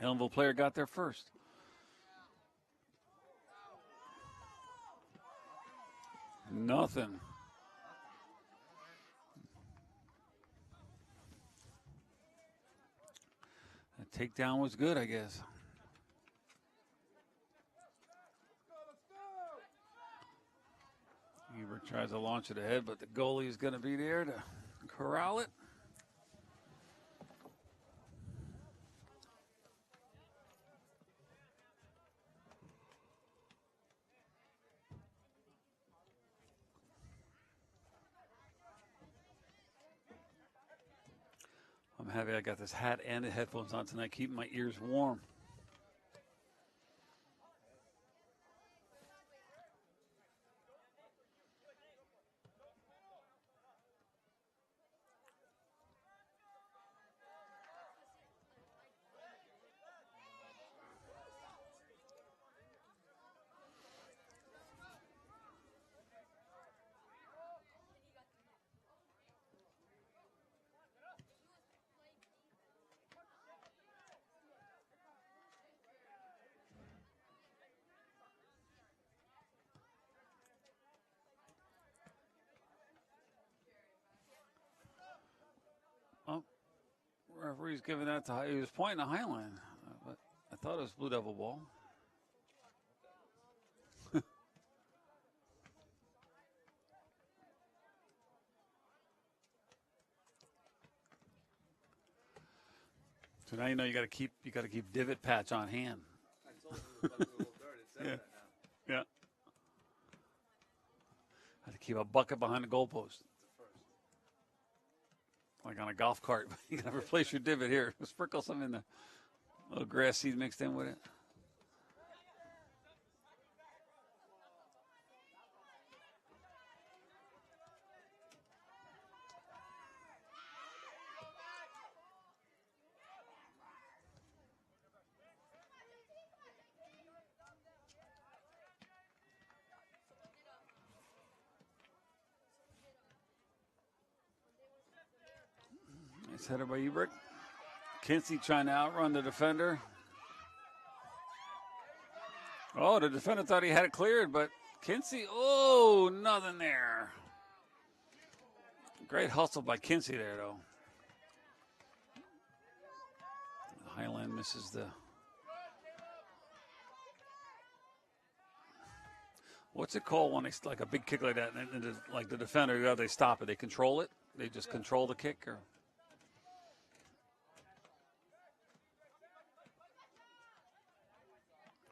Ellenville player got there first. Nothing. The takedown was good, I guess. Ebert tries to launch it ahead, but the goalie is going to be there to corral it. heavy. I got this hat and the headphones on tonight, keeping my ears warm. Oh, referee's giving that to, he was pointing to Highland, but I thought it was Blue Devil ball. So now you know you got to keep divot patch on hand. I told you it was about to go dirt. It says Yeah. that now. Yeah. Had to keep a bucket behind the goalpost. It's the first. Like on a golf cart. You got to replace your divot here. Sprinkle some in there. A little grass seed mixed in with it. Nice header by Ebert. Kinsey trying to outrun the defender. Oh, the defender thought he had it cleared, but Kinsey, oh, nothing there. Great hustle by Kinsey there, though. Highland misses the... What's it called when it's like a big kick like that, and like the defender, they stop it, they control it? They just control the kick, or...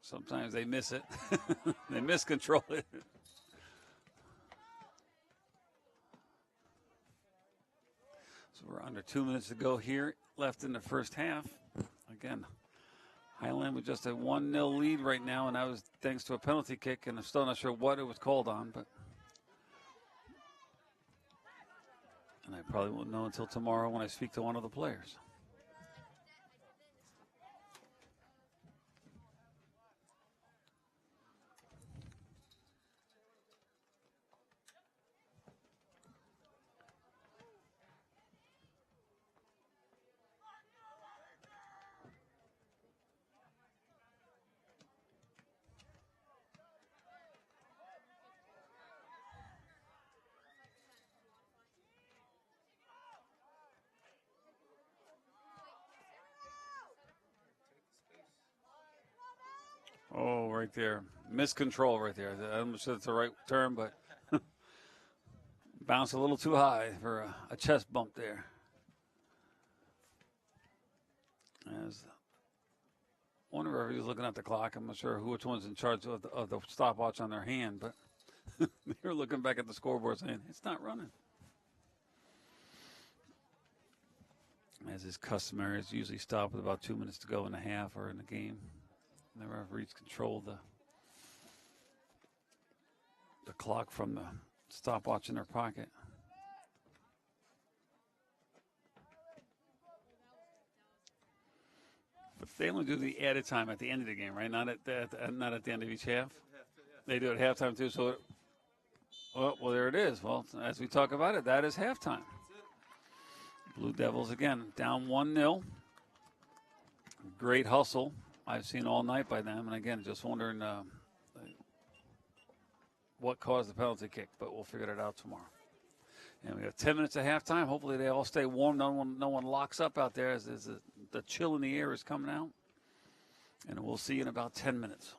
Sometimes they miss it. They miscontrol it. So we're under 2 minutes to go here, left in the first half. Again, Highland with just a 1-0 lead right now, and that was thanks to a penalty kick, and I'm still not sure what it was called on, but... And I probably won't know until tomorrow when I speak to one of the players. Oh, right there. Miscontrol right there. I'm not sure it's the right term, but bounced a little too high for a chest bump there. As one referee was looking at the clock. I'm not sure which one's in charge of the stopwatch on their hand, but they were looking back at the scoreboard saying, it's not running. As is customary, it's usually stopped with about 2 minutes to go in the half or in the game. The referees control the clock from the stopwatch in their pocket. But they only do the added time at the end of the game, right? Not at the end of each half. They do it at halftime too. So, well, there it is. Well, as we talk about it, that is halftime. Blue Devils again down 1-0. Great hustle I've seen all night by them, and again, just wondering what caused the penalty kick, but we'll figure it out tomorrow. And we have 10 minutes of halftime. Hopefully they all stay warm. No one locks up out there as the chill in the air is coming out. And we'll see you in about 10 minutes.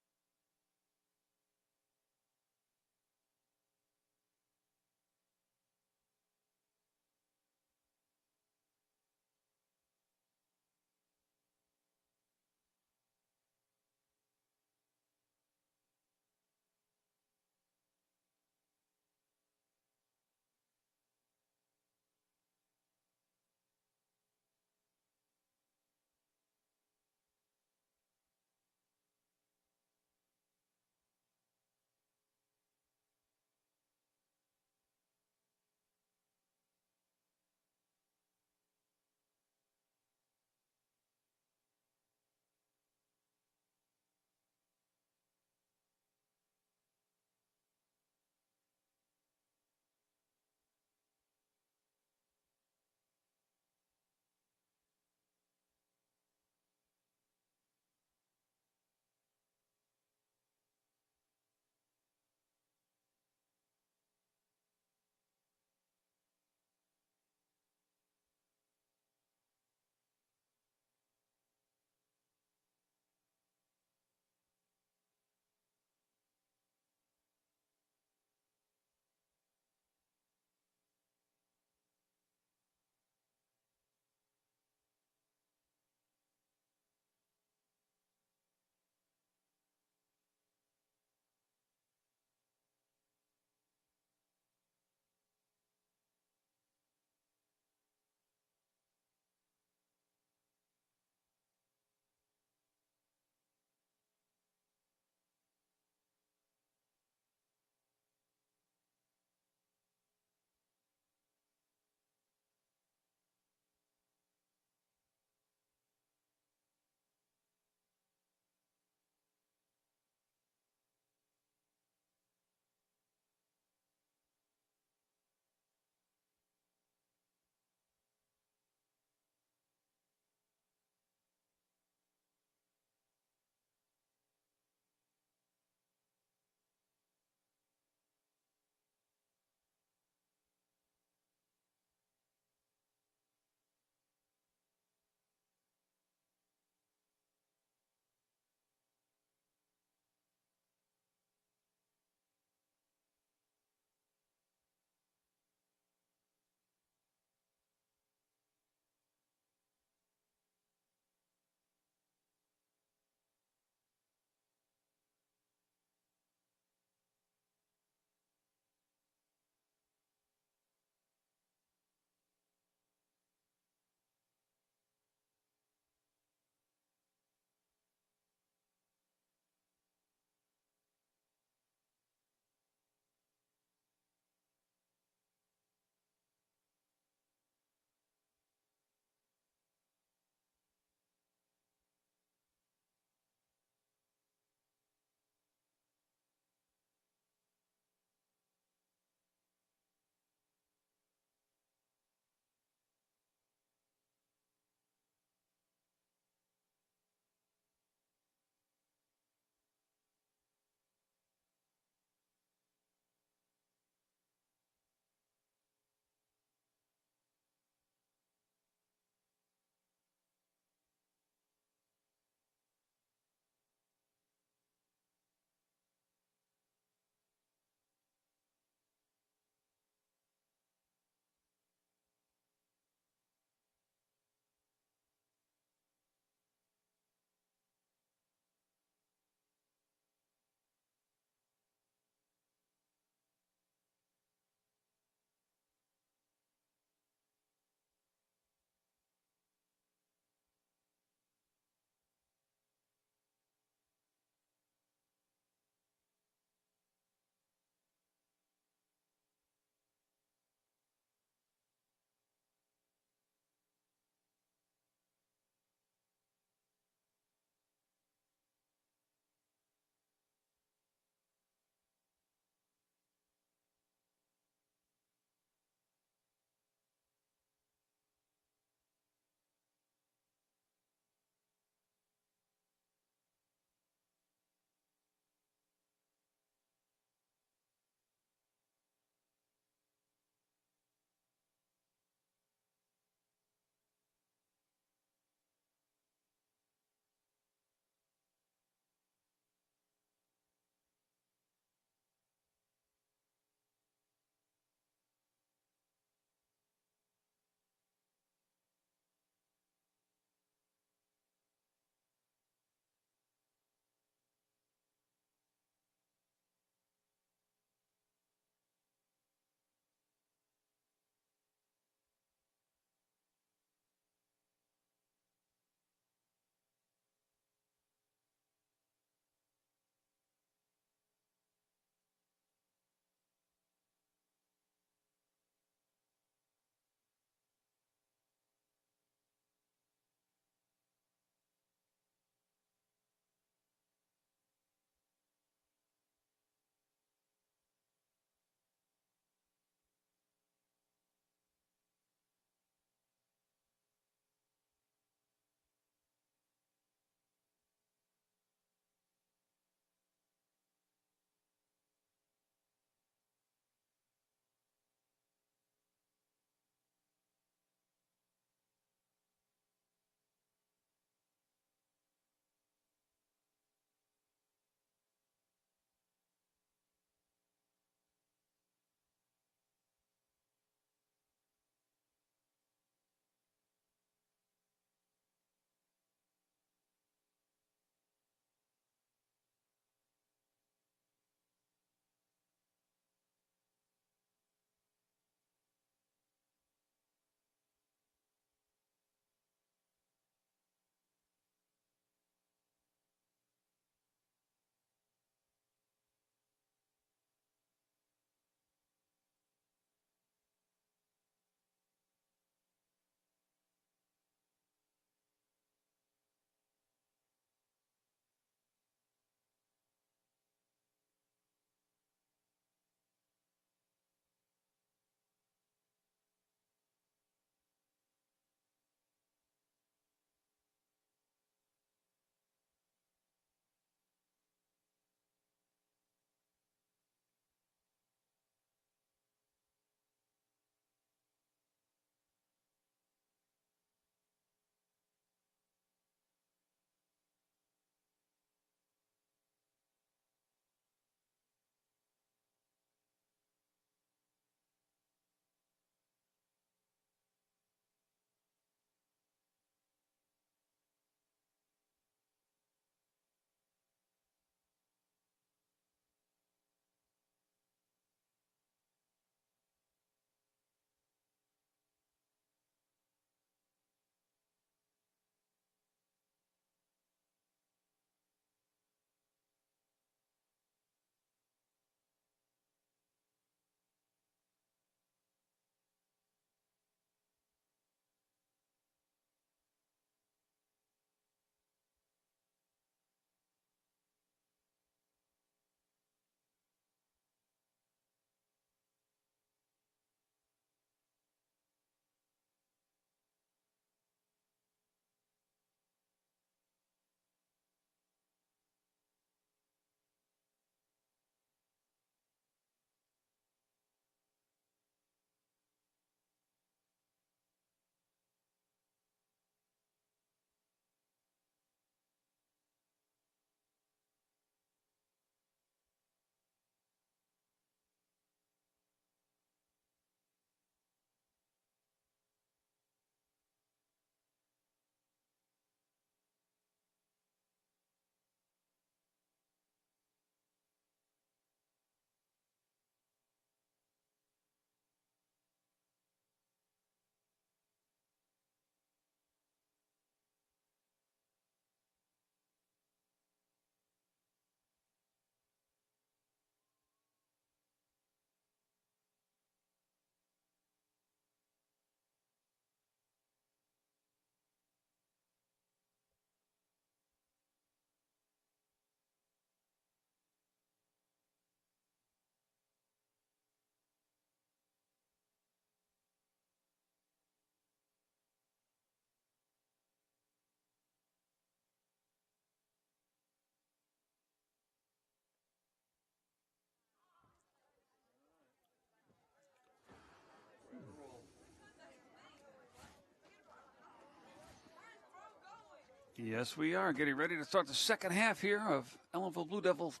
Yes, we are getting ready to start the second half here of Ellenville Blue Devils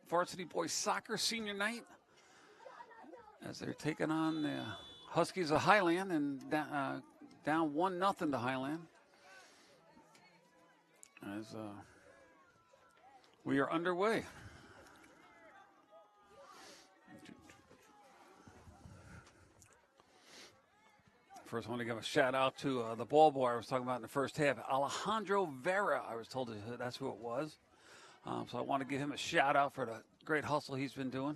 varsity boys soccer senior night as they're taking on the Huskies of Highland and down 1-0 to Highland. As we are underway. First, I want to give a shout out to the ball boy I was talking about in the first half, Alejandro Vera. I was told that's who it was. So I want to give him a shout out for the great hustle he's been doing.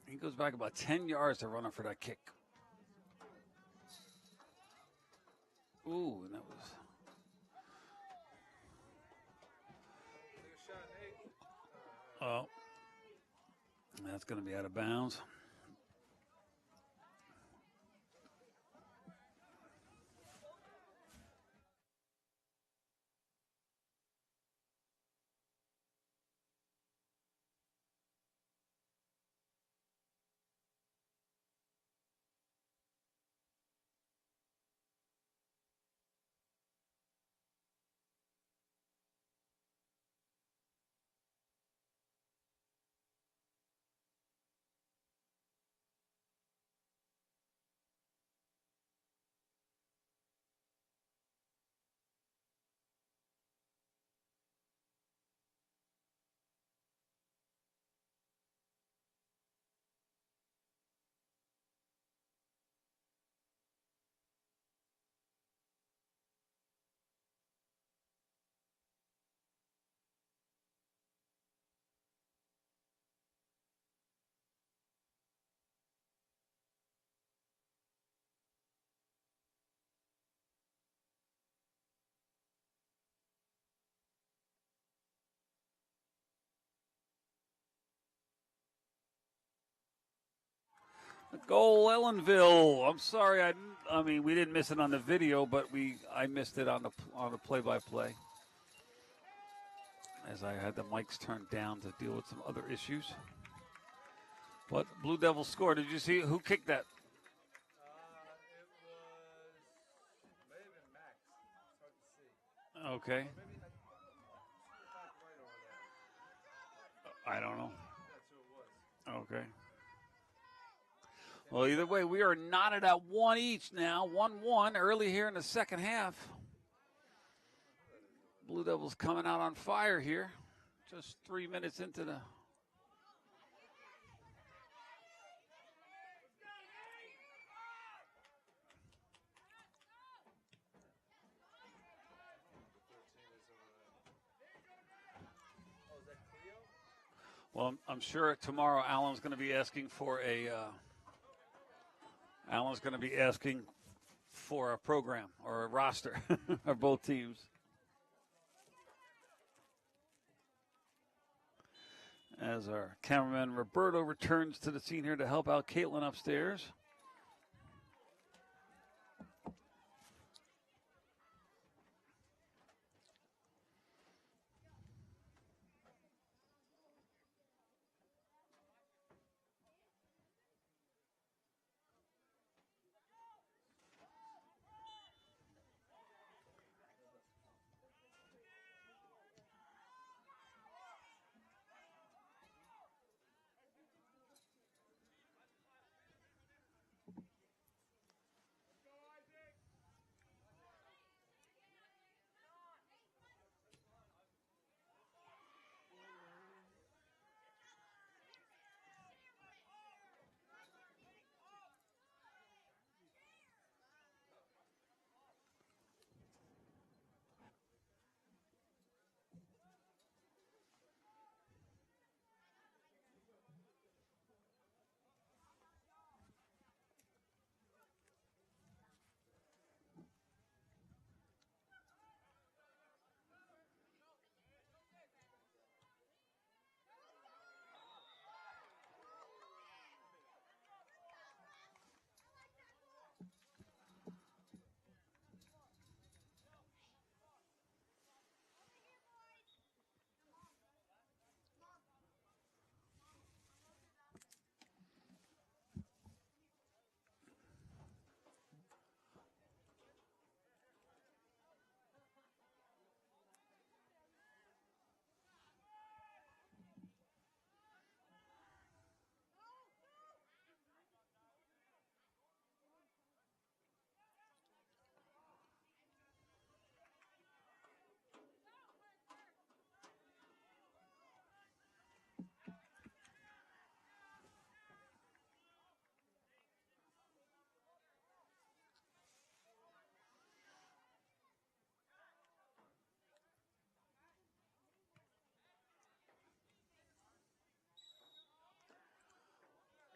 He goes back about 10 yards to run up for that kick. Ooh, and that was. Oh, that's going to be out of bounds. Goal, Ellenville. I'm sorry, I mean we didn't miss it on the video, but I missed it on the play-by-play as I had the mics turned down to deal with some other issues. But Blue Devils scored. Did you see who kicked that? It was may have been Max. It's hard to see. Okay, Or maybe back right over there. I don't know. That's who it was. Okay. Well, either way, we are knotted at 1 each now. 1-1 early here in the second half. Blue Devils coming out on fire here. Just 3 minutes into the. Well, I'm sure tomorrow Alan's going to be asking for a. Alan's going to be asking for a program or a roster of both teams. As our cameraman Roberto returns to the scene here to help out Caitlin upstairs.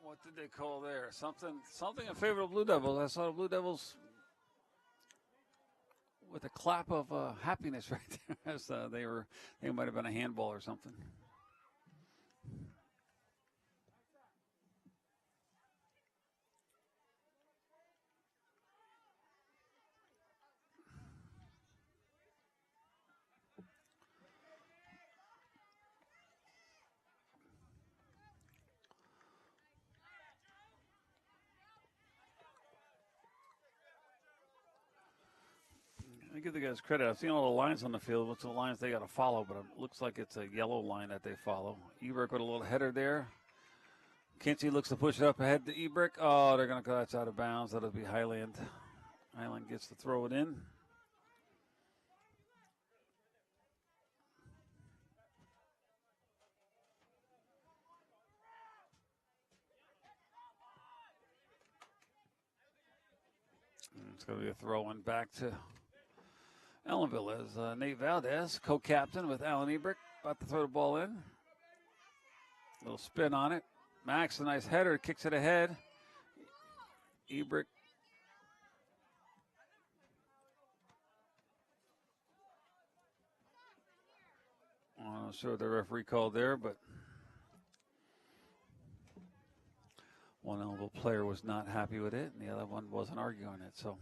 What did they call there? Something in favor of Blue Devils. I saw the Blue Devils with a clap of happiness right there, as they might have been a handball or something. I give the guys credit. I've seen all the lines on the field. What's the lines they got to follow? But it looks like it's a yellow line that they follow. Ebrick with a little header there. Kinsey looks to push it up ahead to Ebrick. Oh, they're going to go. That's out of bounds. That'll be Highland. Highland gets to throw it in. It's going to be a throw in back to Ellenville as Nate Valdez, co-captain with Alan Ebrick, about to throw the ball in. Little spin on it. Max, a nice header, kicks it ahead. Ebrick. I'm not sure what the referee called there, but one Ellenville player was not happy with it, and the other one wasn't arguing it, so.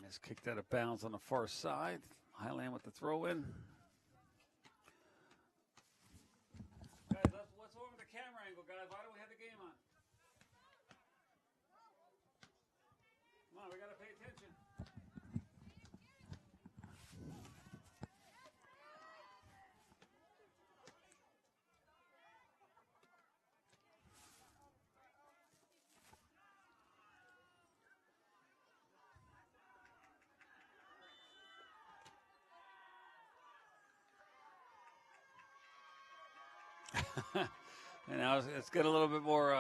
It's kicked out of bounds on the far side. Highland with the throw in. Guys, what's wrong with the camera angle, guys? Why don't we have the game on? Come on, we got to pay attention. And now it's getting a little bit more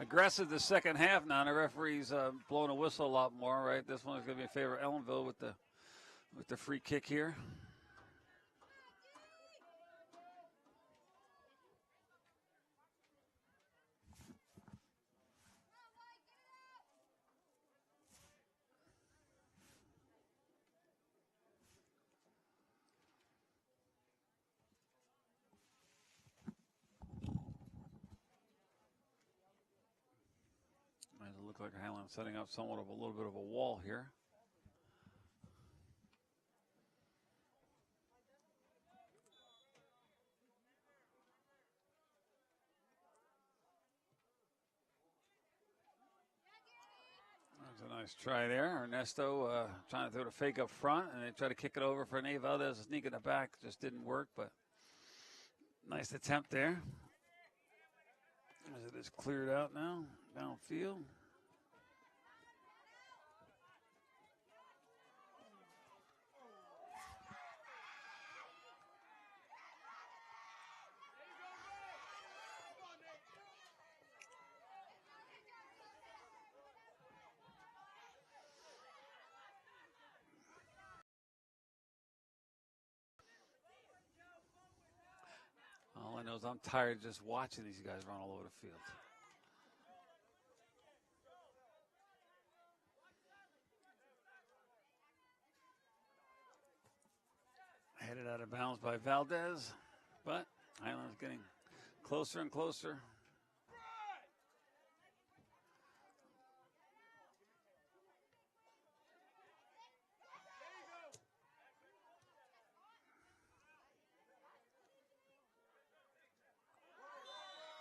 aggressive the second half now. The referee's blowing a whistle a lot more, right? This one is going to be in favor of Ellenville with the free kick here. It looks like Highland setting up somewhat of a little bit of a wall here. That's a nice try there. Ernesto trying to throw the fake up front, and they try to kick it over for Nate Valdez. Sneak in the back, just didn't work, but nice attempt there. As it is cleared out now, downfield. All I know is I'm tired just watching these guys run all over the field. Headed out of bounds by Valdez, but Highland's getting closer and closer.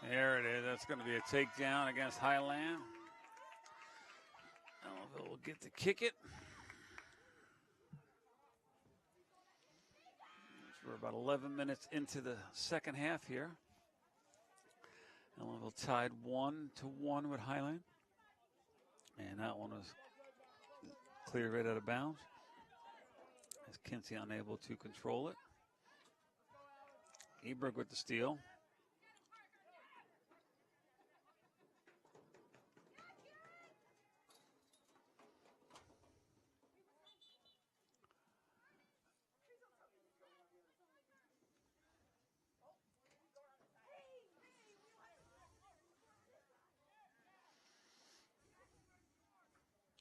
There it is. That's going to be a takedown against Highland. Ellenville will get to kick it. For about 11 minutes into the second half here. Ellenville tied 1-1 with Highland. And that one was cleared right out of bounds. As Kinsey unable to control it. Eberg with the steal.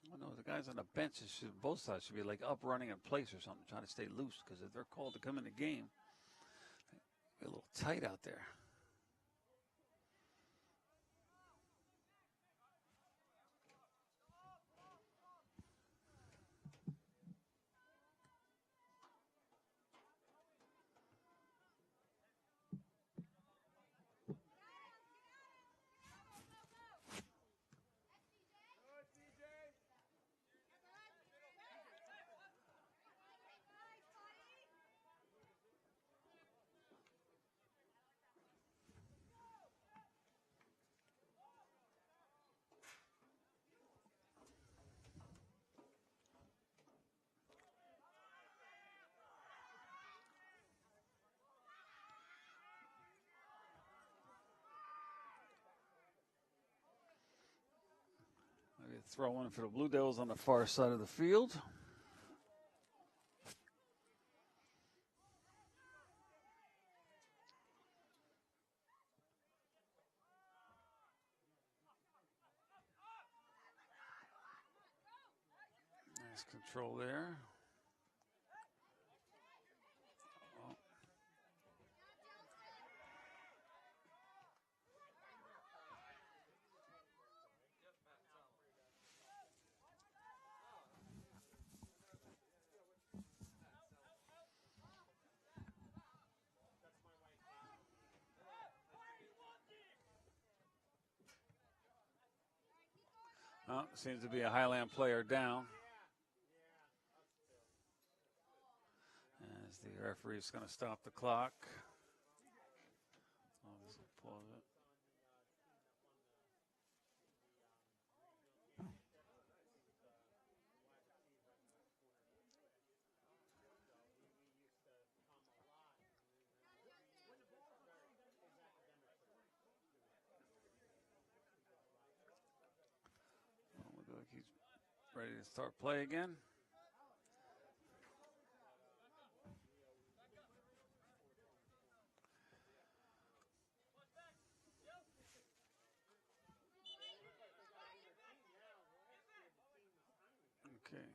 I know the guys on the bench, both sides should be like up running in place or something, trying to stay loose, because if they're called to come in the game, they're a little tight out there. Maybe throw in for the Blue Devils on the far side of the field. Nice control there. Seems to be a Highland player down. As the referee's going to stop the clock. Oh, this will pause it. Look like he's ready to start play again. Okay.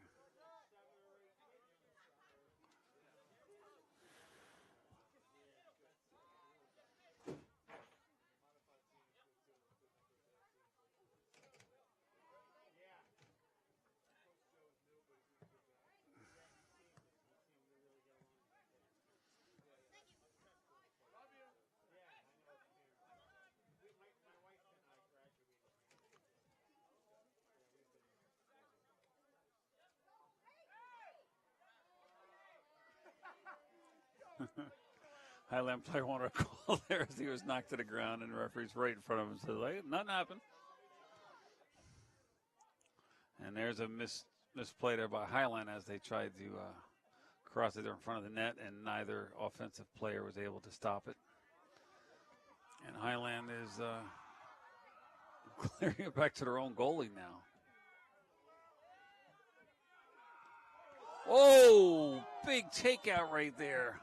Highland player wanted a call there as he was knocked to the ground, and the referee's right in front of him. So like, nothing happened. And there's a misplay there by Highland as they tried to cross it in front of the net, and neither offensive player was able to stop it. And Highland is clearing it back to their own goalie now. Oh, big takeout right there.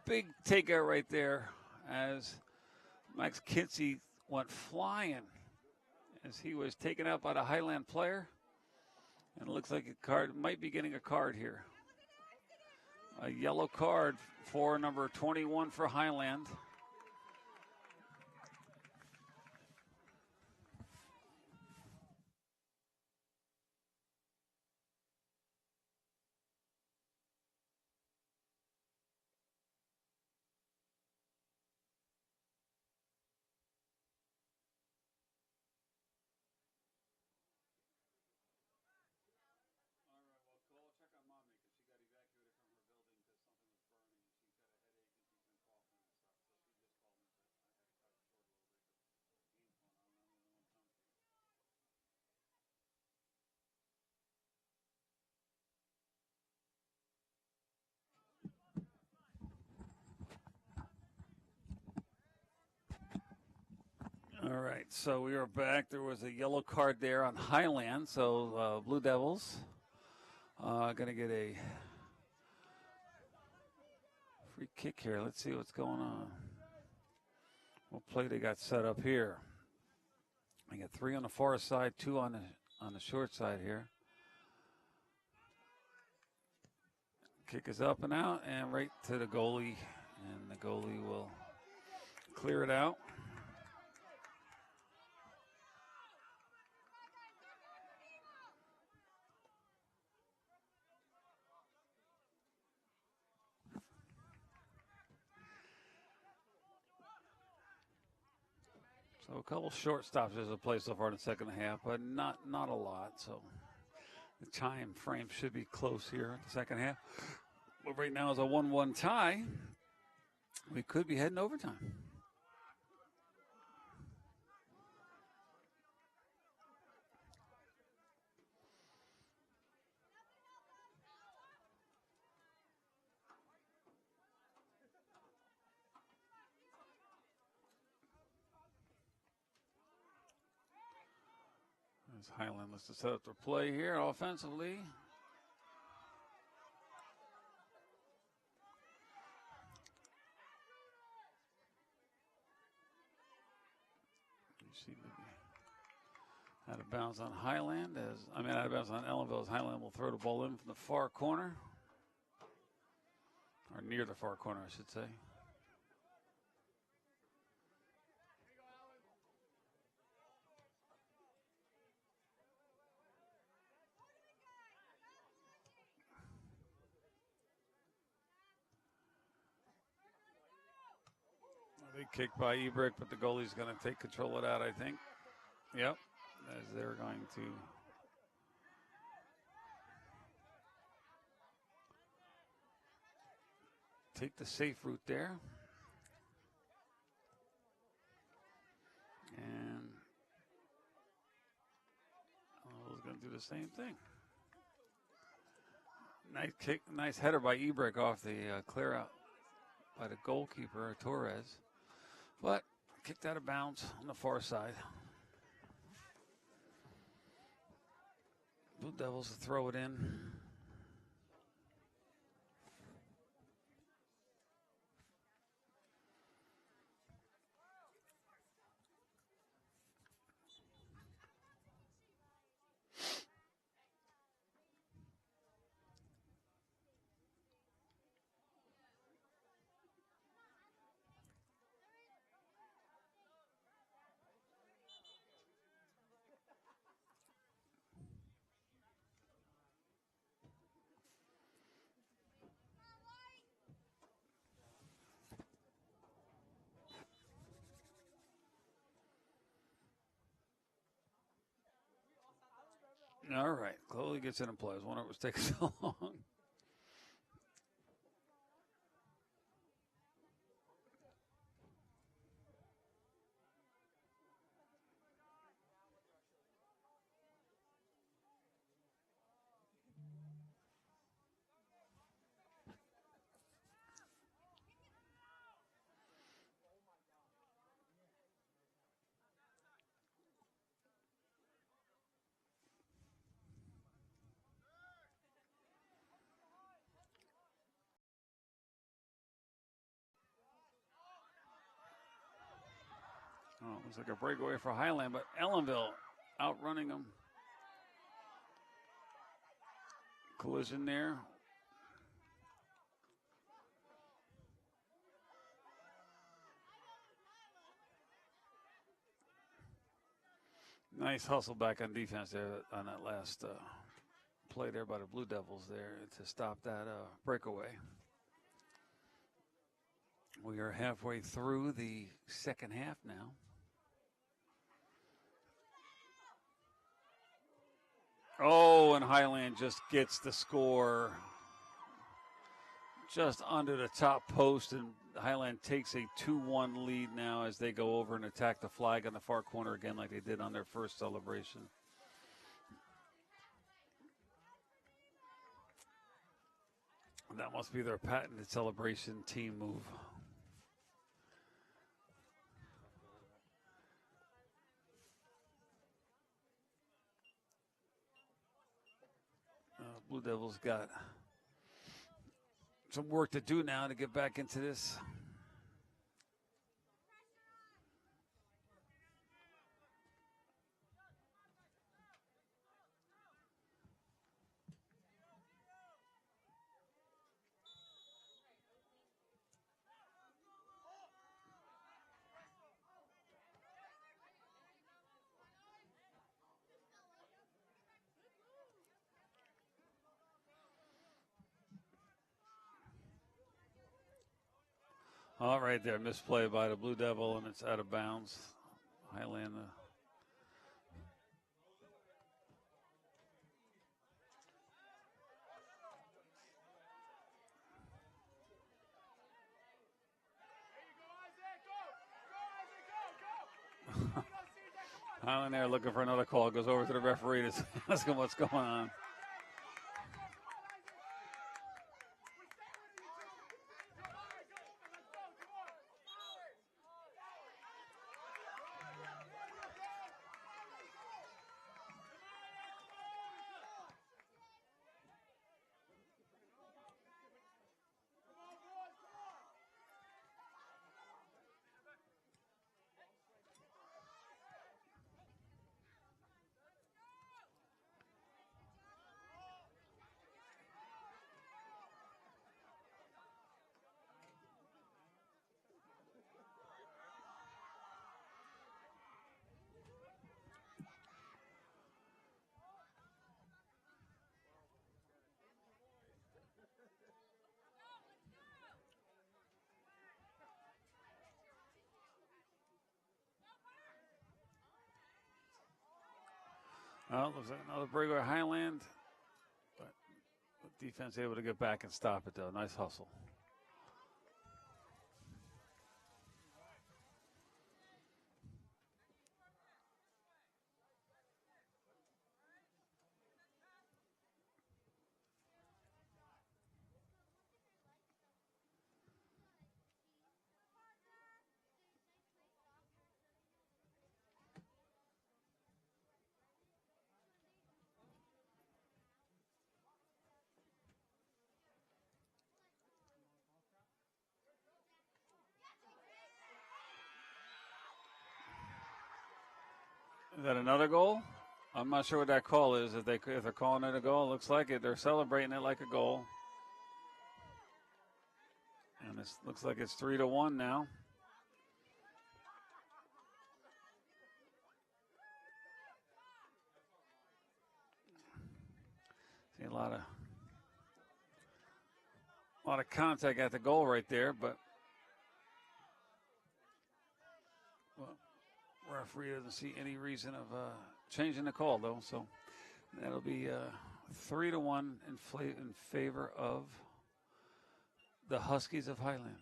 Big takeout right there as Max Kinsey went flying as he was taken out by the Highland player. And it looks like a card might be getting a card here. A yellow card for number 21 for Highland. Check on Mommy because she got evacuated from her building because something was burning and she's got to right, so we are back. There was a yellow card there on Highland, so Blue Devils going to get a free kick here. Let's see what's going on. What play they got set up here? They got 3 on the far side, 2 on the short side here. Kick is up and out and right to the goalie, and the goalie will clear it out. So a couple short stops as a play so far in the second half, but not a lot. So the time frame should be close here in the second half. But right now is a 1-1 tie. We could be heading overtime. As Highland looks to set up their play here offensively. You see maybe out of bounds on Highland out of bounds on Ellenville as Highland will throw the ball in from the far corner. Or near the far corner, I should say. Big kick by Ebrick, but the goalie's going to take control of that, I think. Yep, as they're going to take the safe route there. And Ellenville's going to do the same thing. Nice kick, nice header by Ebrick off the clear out by the goalkeeper, Torres. But kicked out of bounds on the far side. Blue Devils to throw it in. All right, Chloe gets in and plays. I wonder what was taking so long. Oh, looks like a breakaway for Highland, but Ellenville outrunning them. Collision there. Nice hustle back on defense there on that last play there by the Blue Devils there to stop that breakaway. We are halfway through the second half now. Oh, and Highland just gets the score just under the top post, and Highland takes a 2-1 lead now as they go over and attack the flag on the far corner again like they did on their first celebration. That must be their patented celebration team move. Devils got some work to do now to get back into this. All right there, misplay by the Blue Devil, and it's out of bounds. Highland. Highland there looking for another call. Goes over to the referee to ask him what's going on. Well, looks like another break by Highland. But the defense able to get back and stop it, though. Nice hustle. Is that another goal? I'm not sure what that call is. If they're calling it a goal, it looks like it. They're celebrating it like a goal. And it looks like it's 3-1 now. See a lot of contact at the goal right there, but referee doesn't see any reason of changing the call, though. So that'll be 3-1 in favor of the Huskies of Highland.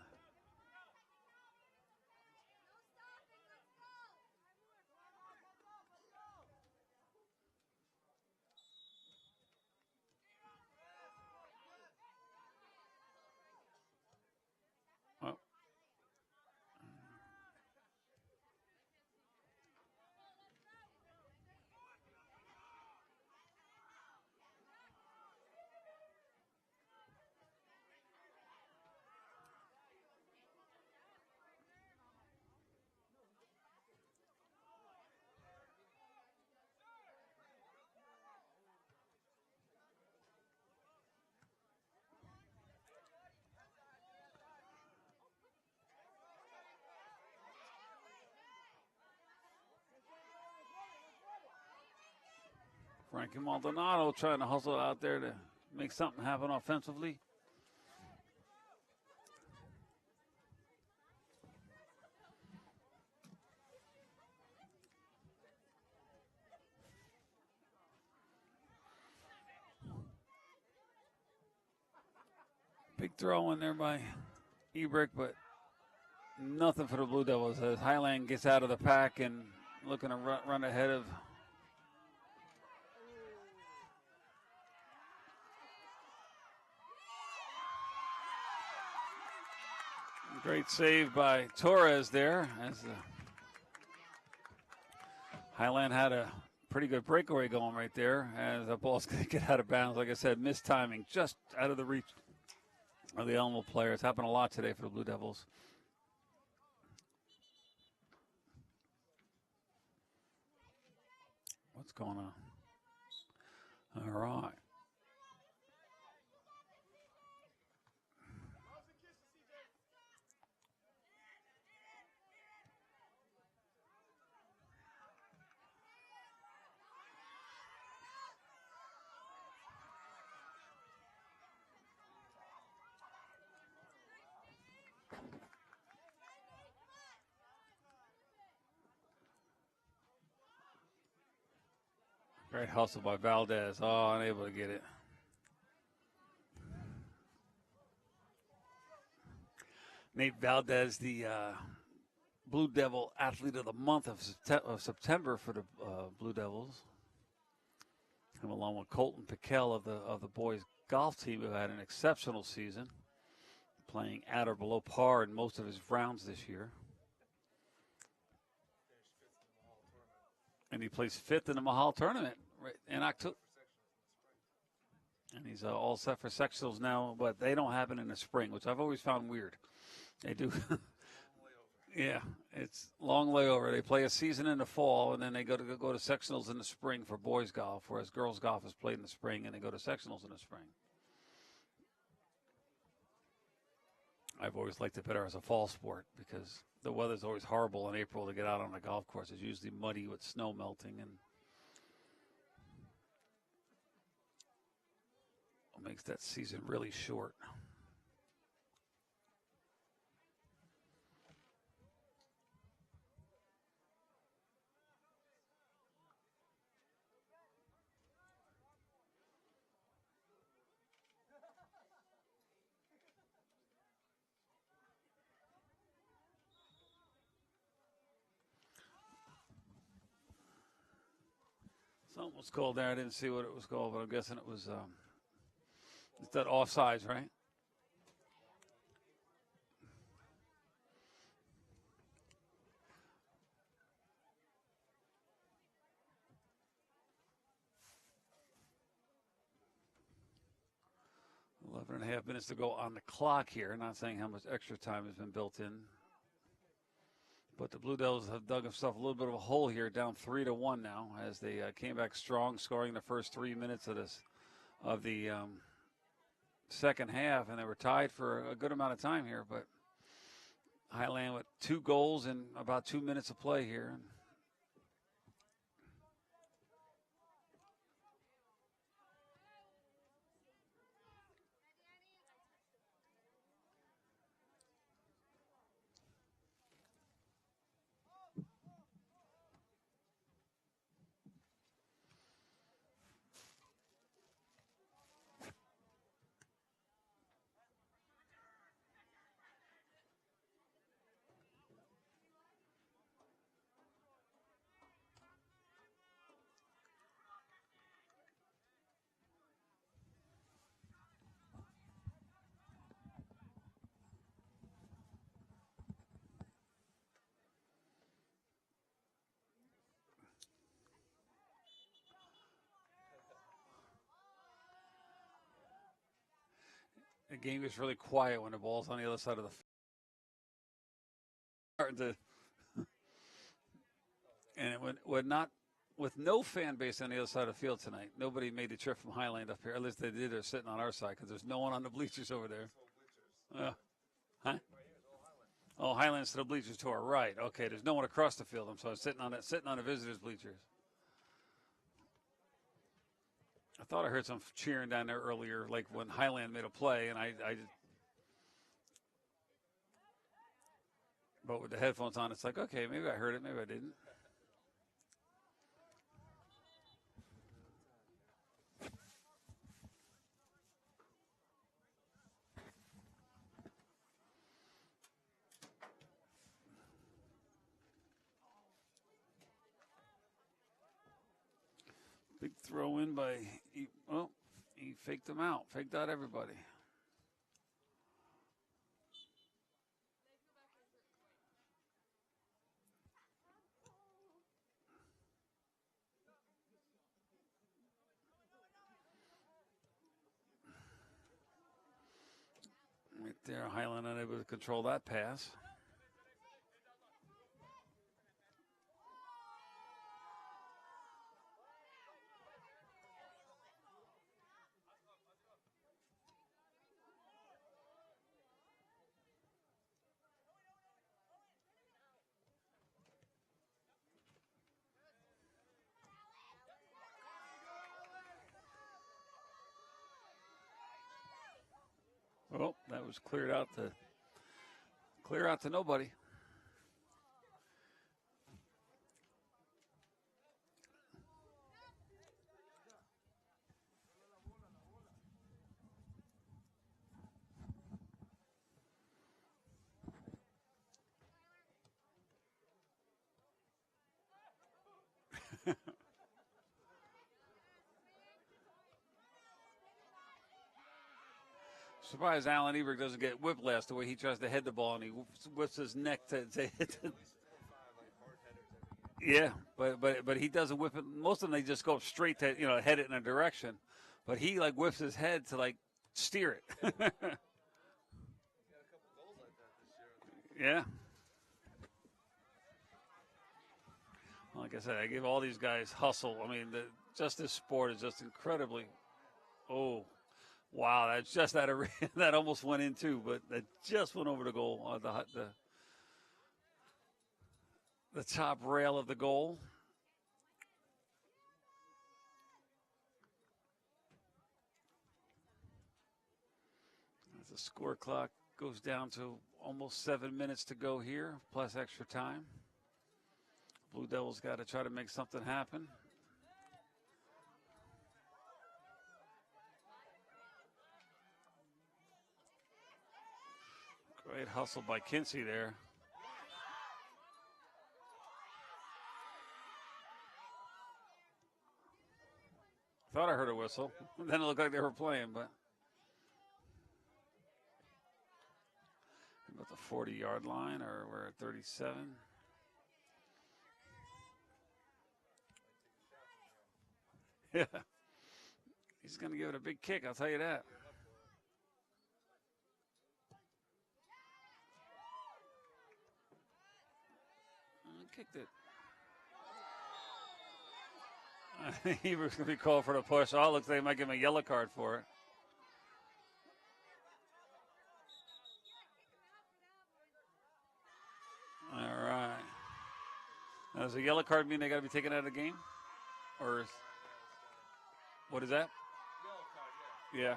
Frankie Maldonado trying to hustle out there to make something happen offensively. Big throw in there by Ebrick, but nothing for the Blue Devils as Highland gets out of the pack and looking to run ahead of. Great save by Torres there as Highland had a pretty good breakaway going right there as the ball's going to get out of bounds. Like I said, missed timing, just out of the reach of the Ellenville player. It's happened a lot today for the Blue Devils. What's going on? All right. Great hustle by Valdez. Oh, unable to get it. Nate Valdez, the Blue Devil Athlete of the Month of September for the Blue Devils. Him along with Colton Piquel of the boys golf team, who had an exceptional season, playing at or below par in most of his rounds this year. And he plays fifth in the Mahal tournament right in October. And he's all set for sectionals now, but they don't happen in the spring, which I've always found weird. They do. Yeah, it's long layover. They play a season in the fall, and then they go to sectionals in the spring for boys golf, whereas girls golf is played in the spring, and they go to sectionals in the spring. I've always liked it better as a fall sport because the weather's always horrible in April to get out on a golf course. It's usually muddy with snow melting, and it makes that season really short. Something was called there. I didn't see what it was called, but I'm guessing it was it's that offsides, right? Eleven and a half minutes to go on the clock here. Not saying how much extra time has been built in. But the Blue Devils have dug themselves a little bit of a hole here, down 3-1 now, as they came back strong, scoring the first 3 minutes of the second half, and they were tied for a good amount of time here. But Highland with 2 goals in about 2 minutes of play here. The game is really quiet when the ball's on the other side of the field. And with no fan base on the other side of the field tonight. Nobody made the trip from Highland up here. At least they did. They're sitting on our side because there's no one on the bleachers over there. Huh? Oh, Highland's to the bleachers to our right. Okay, there's no one across the field. So I'm sitting on the visitors' bleachers. I thought I heard some cheering down there earlier, like when Highland made a play, and but with the headphones on, it's like, okay, maybe I heard it, maybe I didn't. Big throw in by, he faked them out, faked out everybody. there. Highland unable to control that pass. Well, that was clear out to nobody. Surprised Alan Ebert doesn't get whiplash the way he tries to head the ball, and he whips his neck to hit. Yeah, but he doesn't whip it. Most of them they just go straight to head it in a direction, but he like whips his head to like steer it. Yeah. Like I said, I give all these guys hustle. I mean, just this sport is just incredibly. Oh. Wow, that's just that almost went in too, but that just went over the goal, the top rail of the goal. As the score clock goes down to almost 7 minutes to go here, plus extra time. Blue Devils got to try to make something happen. Great hustle by Kinsey there. Thought I heard a whistle. Then it looked like they were playing, but about the 40-yard line, or we're at 37. Yeah. He's going to give it a big kick, I'll tell you that. Kicked it. He was going to be called for the push. Oh, looks like they might give him a yellow card for it. All right. Now, does a yellow card mean they got to be taken out of the game? Or what is that? Yeah.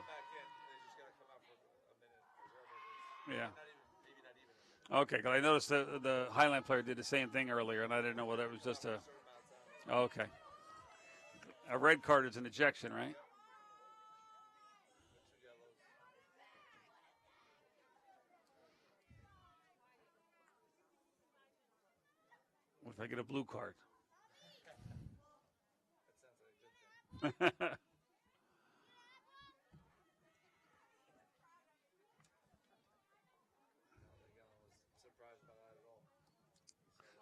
Yeah. Okay, because I noticed the Highland player did the same thing earlier, and I didn't know whether it was just a. Okay. A red card is an ejection, right? What if I get a blue card?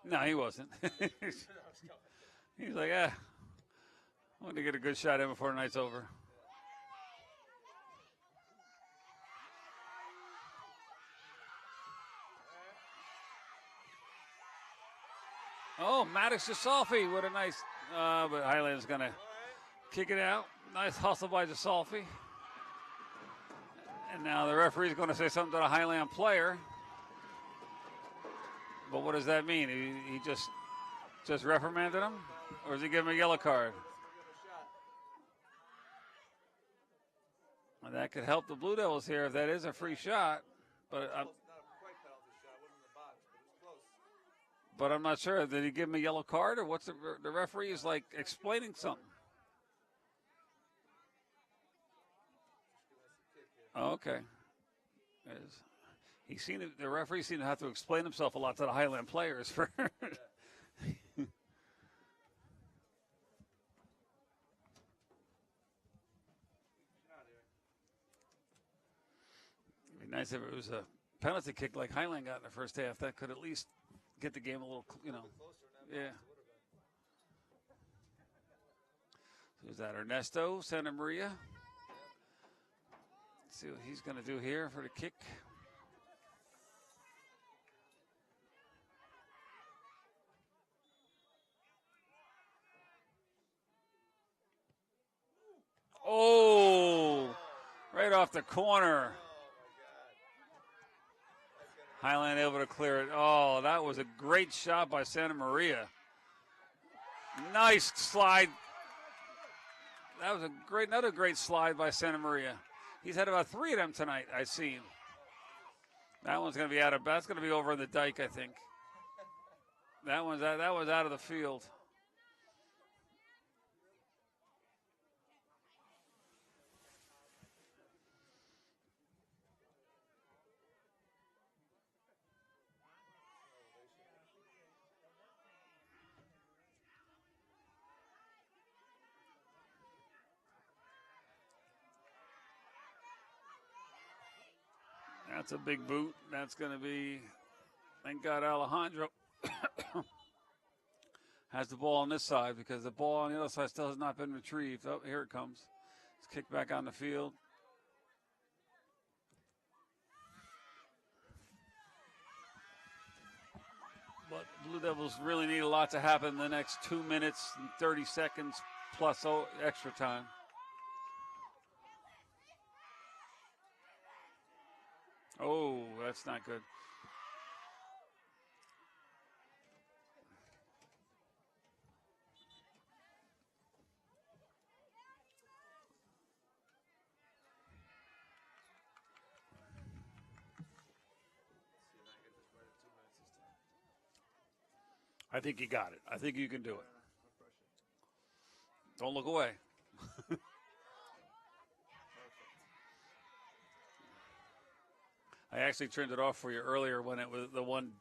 No, he wasn't. He's like, I want to get a good shot in before the night's over. Oh, Maddox Gisolfi, what a nice, but Highland's going to kick it out. Nice hustle by Gisolfi. And now the referee's going to say something to the Highland player. But what does that mean? He just reprimanded him? Or does he give him a yellow card? Well, that could help the Blue Devils here if that is a free shot. But I'm not sure. Did he give him a yellow card, or what's the referee is like explaining something? Oh, okay. The referee seemed to have to explain himself a lot to the Highland players for. It'd be nice if it was a penalty kick like Highland got in the first half. That could at least get the game a little, yeah. So is that Ernesto Santa Maria? Let's see what he's going to do here for the kick. off the corner. Highland able to clear it. Oh, that was a great shot by Santa Maria. Nice slide. That was another great slide by Santa Maria. He's had about 3 of them tonight, I've seen. That one's going to be that's going to be over in the dike, I think. That was out of the field. That's a big boot. That's going to be, thank God Alejandro has the ball on this side, because the ball on the other side still has not been retrieved. Oh, here it comes. It's kicked back on the field. But Blue Devils really need a lot to happen in the next 2 minutes and 30 seconds plus extra time. Oh, that's not good. I think you got it. I think you can do it. Don't look away. I actually turned it off for you earlier when it was the one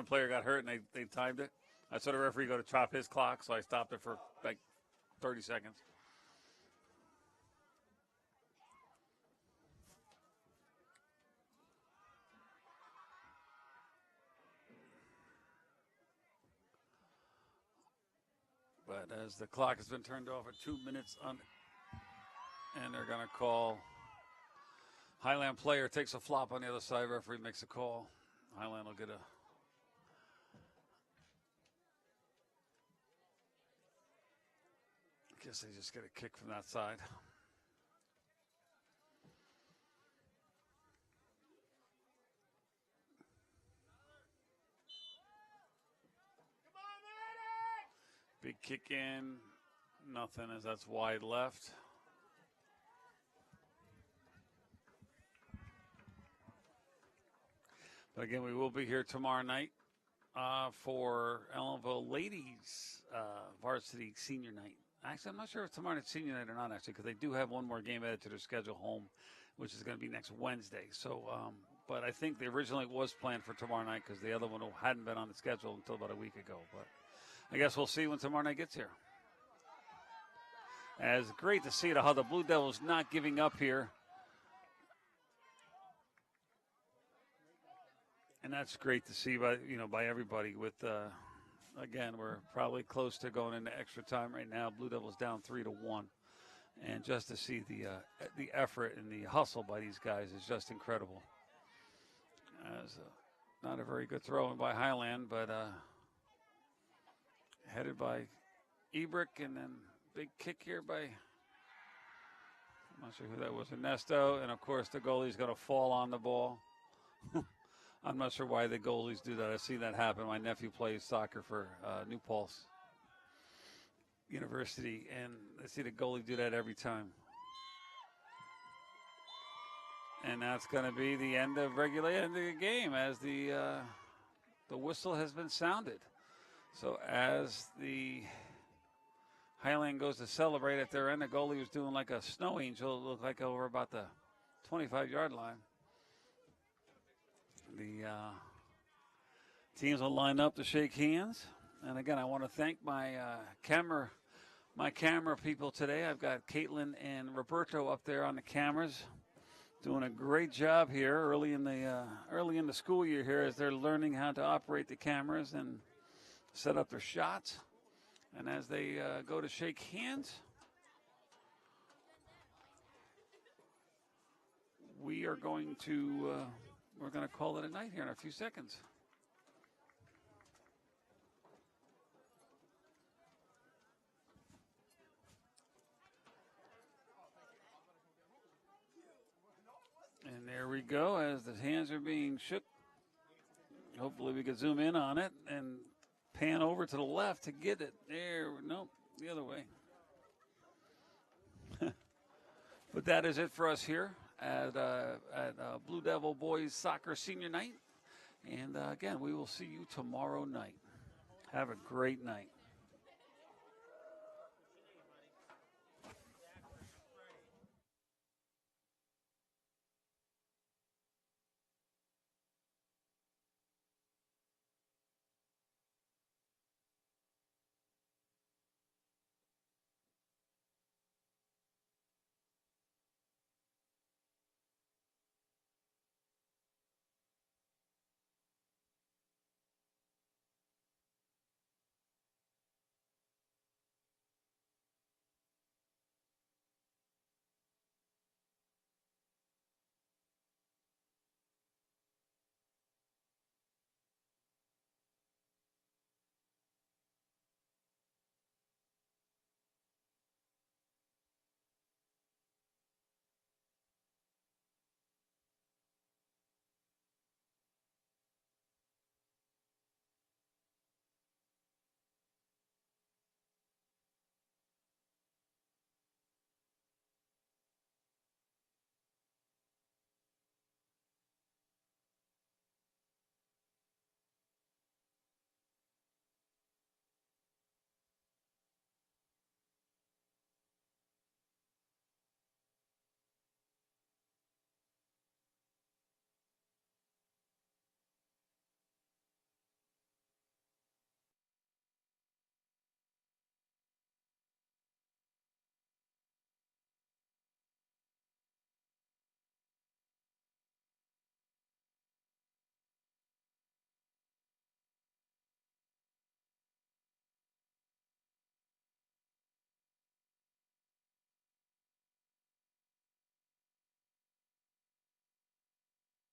player got hurt and they timed it. I saw the referee go to chop his clock, so I stopped it for like 30 seconds. But as the clock has been turned off at 2 minutes and they're going to call. Highland player takes a flop on the other side. Referee makes a call. Highland will get a. I guess they just get a kick from that side. Big kick in. Nothing, as that's wide left. But again, we will be here tomorrow night for Ellenville Ladies Varsity Senior Night. Actually, I'm not sure if tomorrow night's Senior Night or not, actually, because they do have one more game added to their schedule home, which is going to be next Wednesday. So, but I think originally it was planned for tomorrow night because the other one hadn't been on the schedule until about a week ago. But I guess we'll see when tomorrow night gets here. As great to see how the Blue Devils not giving up here. And that's great to see by everybody. With again, we're probably close to going into extra time right now. Blue Devils down 3-1, and just to see the effort and the hustle by these guys is just incredible. As not a very good throw in by Highland, but headed by Ebrick, and then big kick here by, I'm not sure who that was, Ernesto, and of course the goalie's going to fall on the ball. I'm not sure why the goalies do that. I've seen that happen. My nephew plays soccer for New Paltz University, and I see the goalie do that every time. And that's going to be the end of the game as the whistle has been sounded. So as the Highland goes to celebrate at their end, the goalie was doing like a snow angel. It looked like over about the 25-yard line. The teams will line up to shake hands. And again, I want to thank my camera people today. I've got Caitlin and Roberto up there on the cameras, doing a great job here early in the school year here as they're learning how to operate the cameras and set up their shots. And as they go to shake hands, we're going to call it a night here in a few seconds. There we go as the hands are being shook. Hopefully we can zoom in on it and pan over to the left to get it. There, nope, the other way. But that is it for us here at Blue Devil Boys Soccer Senior Night. And again, we will see you tomorrow night. Have a great night.